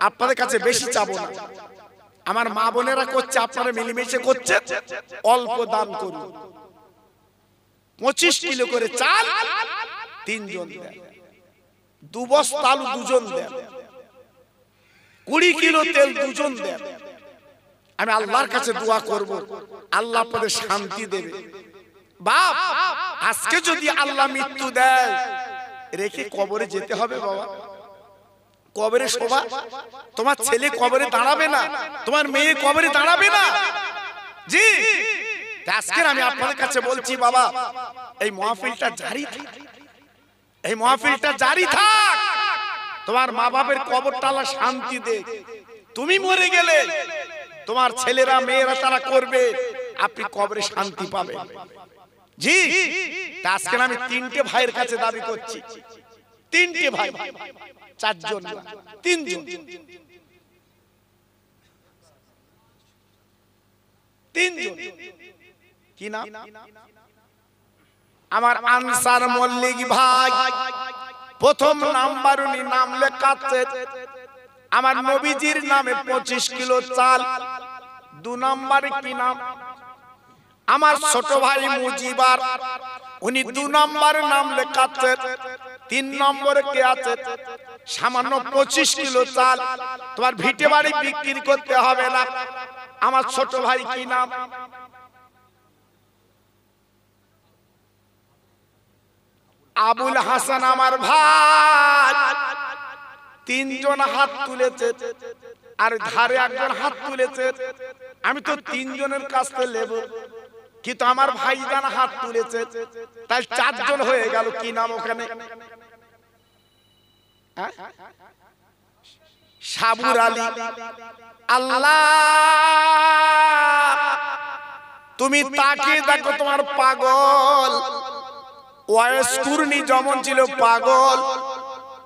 আপনাদের কাছে বেশি চাবো না। আমার মা বোনেরা করছে, আপনারা মিলেমিশে করছেন, অল্প দান করুন। 25 কিলো করে চাল 3 জন দেন, 2 বস্তা আলু 2 জন দেন, 20 কিলো তেল 2 জন দেন। আমি আল্লাহর কাছে দোয়া করব, আল্লাহ আপনাদের শান্তি দেবে। বাপ, আজকে যদি আল্লাহ মৃত্যু দেয়, রেখে কবরে যেতে হবে বাবা। কবরে শোভা, তোমার ছেলে কবরে দাঁড়াবে না, তোমার মেয়ে কবরে দাঁড়াবে না, জি। আজকে আমি আপনাদের কাছে বলছি বাবা, এই মাহফিলটা জারি থাক, এই মাহফিলটা জারি থাক। তোমার মা বাবার কবরটা আল্লাহ শান্তি দে। তুমি মরে গেলে তোমার ছেলেরা মেয়েরা তারা করবে, আপনি কবরে শান্তি পাবেন, জি। আজকে আমি 3টে ভাইয়ের কাছে দাবি করছি, 3টে ভাই, 4 জন, 3 জন, 3 জন। কি নাম? আমার আনসার মল্লিক ভাই, প্রথম নাম্বার উনি নাম লেখাচ্ছে। আমার নবীজির নামে 25 কিলো চাল। 2 নম্বরে কি নাম? আমার ছোট ভাই মুজিবার, উনি 2 নম্বরে নাম লেখাচ্ছে। 3 নম্বরে কে আছে? সামান্য 25 কিলো চাল, তোমার ভিটে বাড়ি বিক্রি করতে হবে না। আমার ছোট ভাই কি নাম? আবুল হাসান আমার ভাই। 3 জন হাত তুলেছে, আর ধারে একজন হাত তুলেছে। আমি তো 3 জনের কাছ থেকে নেব, কিন্তু আমার ভাইজান হাত তুলেছে, তাই 4 জন হয়ে গেল। কি নাম ওখানে? সাবুর আলী। আল্লাহ, তুমি তাকিয়ে দেখো, তোমার পাগল ওয়াইস কুরনি যেমন ছিল পাগল,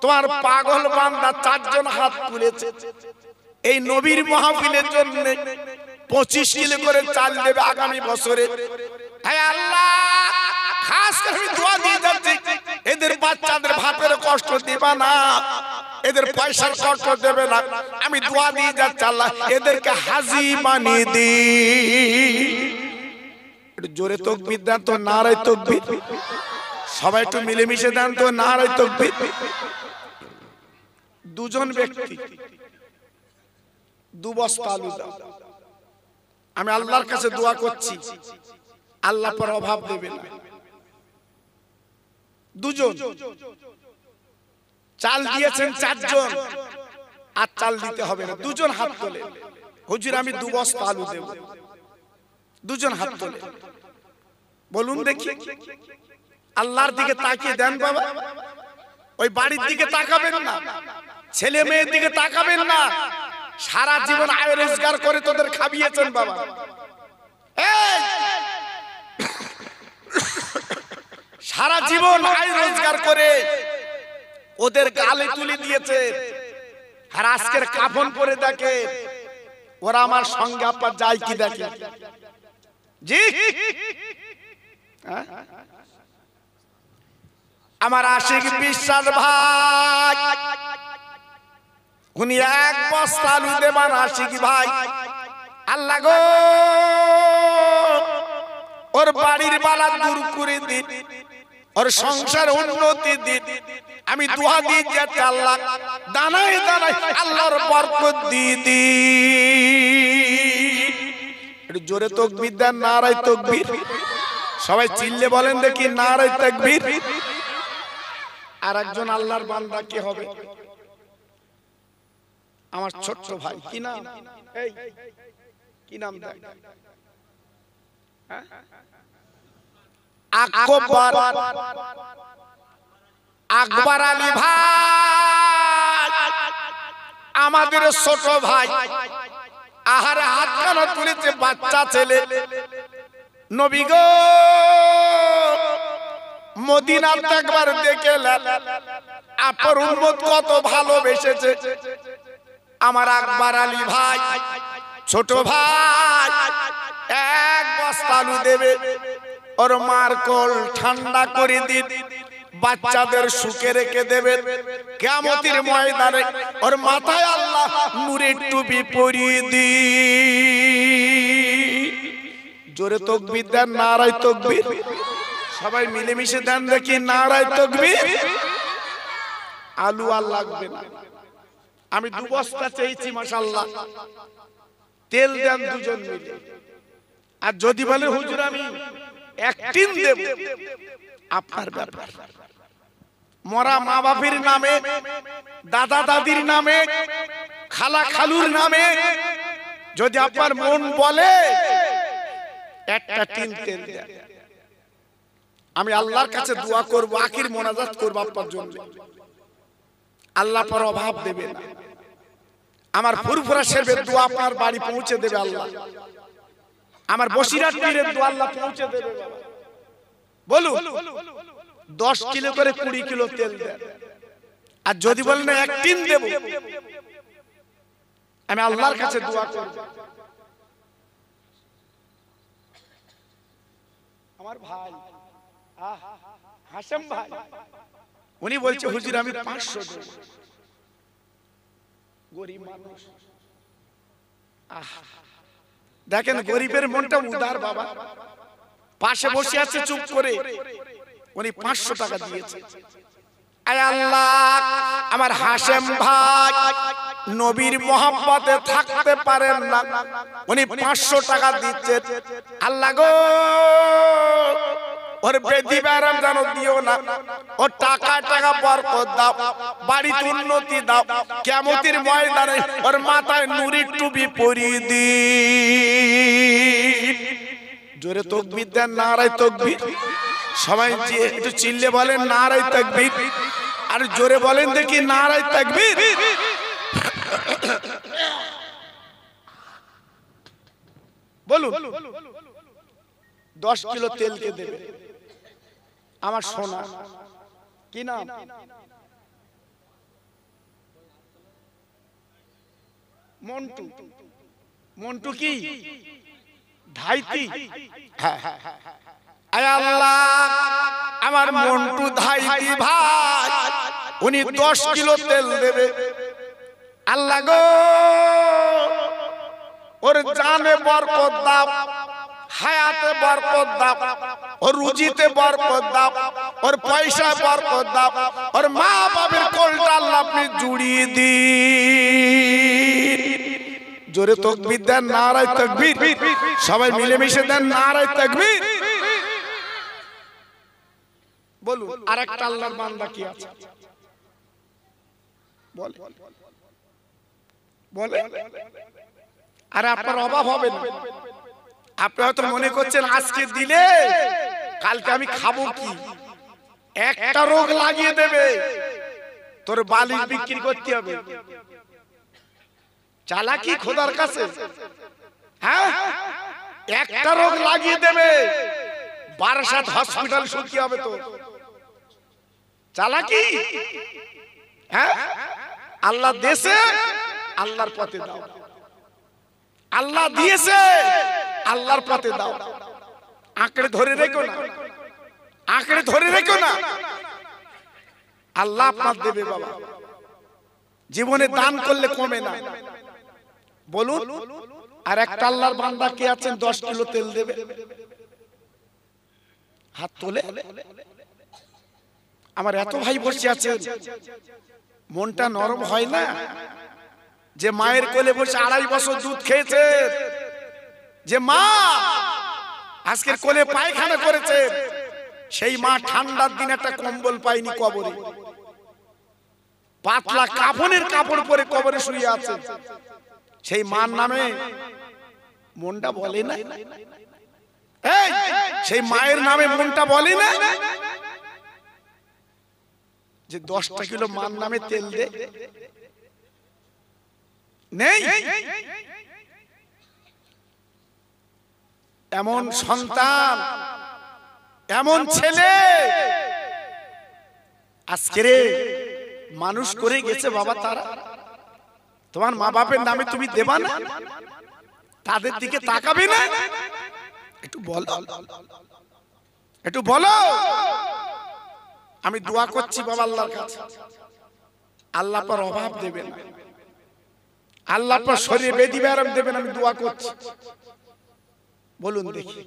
তোমার পাগল বান্দা 4 জন হাত তুলেছে এই নবীর মাহফিলের জন্য 25 কিলো করে চাল দেবে আগামী বছরে। হে আল্লাহ, খাস করে আমি দোয়া দিয়ে যাচ্ছি, এদের বাচ্চাদের ভাতের কষ্ট দিবা না, এদের পয়সার কষ্ট দেবে না। আমি দোয়া দিয়ে যাচ্ছি আল্লাহ এদেরকে হাজী বানিয়ে দি। একটু জোরে তাকবীর দেন তো, নারায়ে তাকবীর। সবাই একটু মিলেমিশে দেন তো, নারায়ে তাকবীর। দুজন ব্যক্তি 2 বস্তা আলু দাও। আমি আল্লাহর কাছে দোয়া করছি আল্লাহ পর অভাব দেবে না। দুজন চাল দিয়েছেন 4 জন, আর চাল দিতে হবে না। দুজন হাত তোলে, হুজুর আমি 2 বস্তা আলু দেব। দুজন হাত তোলে, বলুন দেখি। আল্লাহর দিকে তাকিয়ে দেন বাবা, ওই বাড়ির দিকে তাকাবেন না, ছেলে মেয়ের দিকে তাকাবেন না। সারা জীবন আয় রোজগার করে তোদের খাবিয়েছেন বাবা। সারা জীবন আয় রোজগার করে ওদের গালে তুলে দিয়েছে, আর আজকের কাফন পরে দেখে ওরা আমার সঙ্গে আপনার যায় কি দেখে। জি আমার আশিক বিশ্বাস ভাই, উনি 1 বস্তা আলু দেবেন। আশিক ভাই, আল্লাহ গো ওর বাড়ির বালা দূর করে দিন, ওর সংসার উন্নতি দিন। আমি দোয়া দিয়ে যাচ্ছি আল্লাহ দানায় দানায় আল্লাহর বরকত দিয়ে দিন। একটু জোরে তাকবীর দেন, নারায়ে তাকবীর। সবাই চিল্লে বলেন দেখি, নারায়ে তাকবীর। আর একজন আল্লাহর বান্দা কে হবে? আমার ছোট্ট ভাই, কি নাম? এই কি নাম দেখ? আকবর, আকবর আলী ভাই, আমাদের ছোট ভাই। আহারে হাত কেন তুলেছে? বাচ্চা ছেলে। নবী গো মদিনাতে একবার দেখলেন, আপনার উম্মত কত ভালোবেসেছে। আমার আকবর আলী ভাই, ছোট ভাই, 1 বস্তা আলু দেবে, ওর মার কোল ঠান্ডা করে দিন, বাচ্চাদের সুখে রেখে দেবে। কিয়ামতের ময়দানে ওর মাথায় আল্লাহ নূরের টুপি পরিয়ে দিন। জোরে তাকবীর দেন, নারায়ে তাকবীর। সবাই মিলেমিশে দেন দেখি, নারায়ে তাকবীর। আলু আর লাগবে না। আমি 2 বস্তা চেয়েছি, মাশাআল্লাহ। তেল দেন দুজন মিলে। আর যদি বলে হুজুর আমি 1 টিন দেব, আপনার ব্যাপার। মরা মা বাপের নামে, দাদা দাদির নামে, খালা খালুর নামে যদি আপনার মন বলে 1টা টিন তেল দেন, আমি আল্লাহর কাছে দোয়া করব, আখির মোনাজাত করব আপনার জন্য। আল্লাহ পর অভাব দেবে না। আমার ফুরফুরা শেরবের দোয়া আপনার বাড়ি পৌঁছে দেবে আল্লাহ। আমার বসিরাট পীরের দোয়া আল্লাহ পৌঁছে দেবে। বলুন 10 কিলো করে 20 কিলো তেল দেন। আর যদি বলেন 1 টিন দেব, আমি আল্লাহর কাছে দোয়া করব। আমার ভাই হাশেম ভাই, উনি বলছে হুজুর আমি 500 দেব। গরিব মানুষ, দেখেন গরিবের মনটা উদার বাবা। পাশে বসে আছে চুপ করে, উনি 500 টাকা দিয়েছে। আয় আল্লাহ, আমার হাশেম ভাই নবীর মহব্বতে থাকতে পারেন না, উনি 500 টাকা দিচ্ছেন। আল্লাহ গো ওর বেদি ব্যারাম যেন দিও না, ওর টাকা টাকা বরকত দাও, বাড়িতে উন্নতি দাও। কিয়ামতের ময়দানে ওর মাথায় নূরের টুপি পরিয়ে দিন। জোরে তাকবীর দেন, নারায়ে তাকবীর। সবাই একটু চিল্লে বলেন নারায়ে তাকবীর। আর জোরে বলেন দেখি, নারায়ে তাকবীর। বলুন 10 কিলো তেলকে দেবে। আমার সোনা, কি নাম? মন্টু মন্টু কি ধাইতি? হ্যাঁ আয় আল্লাহ, আমার মন্টু ধাইতি ভাই উনি 10 কিলো তেল দেবে। আল্লাহ গো, ওর জানে বরকত দাও, হায়াতে বরকত দাও, ওর রুজিতে বরকত দাও, ওর পয়সায় বরকত দাও, ওর মা বাবার কোলটা আল্লাহ আপনি জুড়িয়ে দিন। জোরে তাকবীর দেন, নারায়ে তাকবীর। সবাই মিলেমিশে দেন নারায়ে তাকবীর। বলুন আরেকটা আল্লাহর বান্দা কি আছে? বলে বলে আরে আপনার অভাব হবে না। আপনি হয়তো মনে করছেন আজকে দিলে কালকে আমি খাবো কি? একটা রোগ লাগিয়ে দেবে, তোর বালিশ বিক্রি করতে হবে। চালাকি খোদার কাছে। হ্যাঁ, একটা রোগ লাগিয়ে দেবে, বারাসাত হসপিটাল শুনতে হবে তো। চালাকি। হ্যাঁ, আল্লাহ দেশে আল্লাহর পথে দাও, আল্লাহ দিয়েছে আল্লাহর পথে দাও। আঁকড়ে ধরে রেখো না, আঁকড়ে ধরে রেখো না। আল্লাহ আপনার দেবে বাবা। জীবনে দান করলে কমে না। বলুন আর একটা আল্লাহর বান্দা কে আছেন 10 কিলো তেল দেবে? হাত তোলে। আমার এত ভাই বসে আছেন, মনটা নরম হয় না? যে মায়ের কোলে বসে 2.5 বছর দুধ খেয়েছে, যে মা আজকের কোলে পায়খানা করেছে, সেই মা ঠান্ডার দিন একটা কম্বল পায়নি কবরে, পাতলা কাফনের কাপড় পরে কবরে শুয়ে আছে। সেই মার নামে মনটা বলে না? এই সেই মায়ের নামে মনটা বলে না যে 10টা কিলো মার নামে তেল দে? নেই। এমন সন্তান, এমন ছেলে আজকে মানুষ করে গেছে বাবা। তারা তোমার মা বাপের নামে তুমি দেবা না? তাদের দিকে তাকাবে না? একটু বলো, একটু বলো। আমি দোয়া করছি বাবা আল্লাহর কাছে, আল্লাহ পর অভাব দেবেন, আল্লাহ পর শরীরে বেদি ব্যারাম দেবেন। আমি দোয়া করছি। বলুন দেখি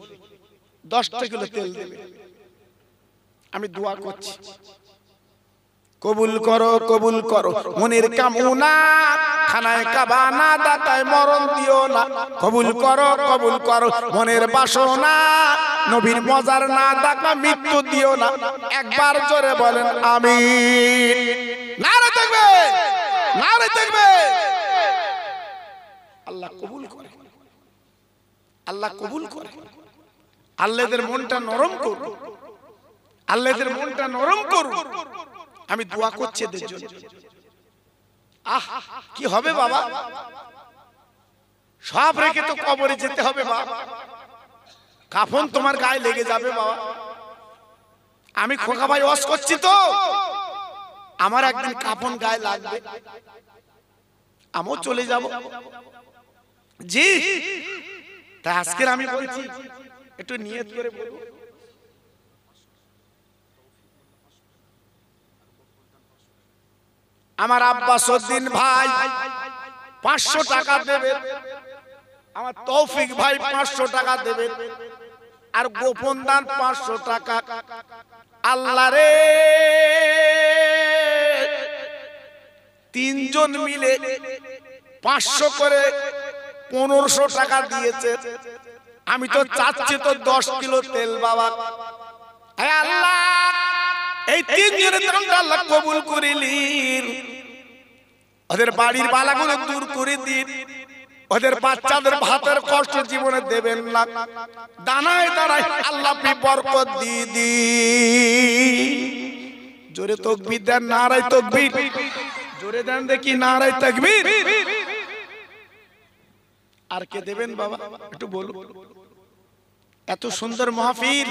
10টা কিলো তেল দেবে, আমি দোয়া করছি। কবুল করো, কবুল করো মনের কামনা, খানায় কাবানা দাতায় মরণ দিও না। কবুল করো, কবুল করো মনের বাসনা, নবীর মজার না দেখা মৃত্যু দিও না। একবার জোরে বলেন আমিন। নারে তাকবীর, নারে তাকবীর। আল্লাহ কবুল করে, আল্লাহ কবুল করে। আল্লাহদের মনটা নরম করুন, আল্লাহদের মনটা নরম করুন। আমি দোয়া করছি এদের জন্য। আহ কি হবে বাবা, সব রেখে তো কবরে যেতে হবে বাবা। কাফন তোমার গায়ে লেগে যাবে বাবা। আমি খোকা ভাই ওয়াজ করছি তো, আমার একদিন কাফন গায়ে লাগবে, আমিও চলে যাব। জি, তাই আজকে আমি বলছি একটু নিয়ত করে বলবো। আমার আব্বাস উদ্দিন ভাই 500 টাকা দেবে, আমার তৌফিক ভাই 500 টাকা দেবে, আর গোপন দান 500 টাকা। আল্লাহ রে, 3 জন মিলে 500 করে 1500 টাকা দিয়েছে। আমি তো চাচ্ছি তো 10 কিলো তেল বাবা। হে আল্লাহ, এই 3 জনের দানটা আল্লাহ কবুল করিলেন। ওদের বাড়ির বালাগুলো দূর করে দিন, ওদের বাচ্চাদের ভাতের কষ্ট জীবনে দেবেন না। দানায় দানায় আল্লাহ আপনি বরকত দিয়ে দিন। জোরে তাকবীর দেন, নারায়ে তাকবীর। জোরে দেন দেখি নারায়ে তাকবীর। আর কে দেবেন বাবা একটু বলুন। এত সুন্দর মাহফিল,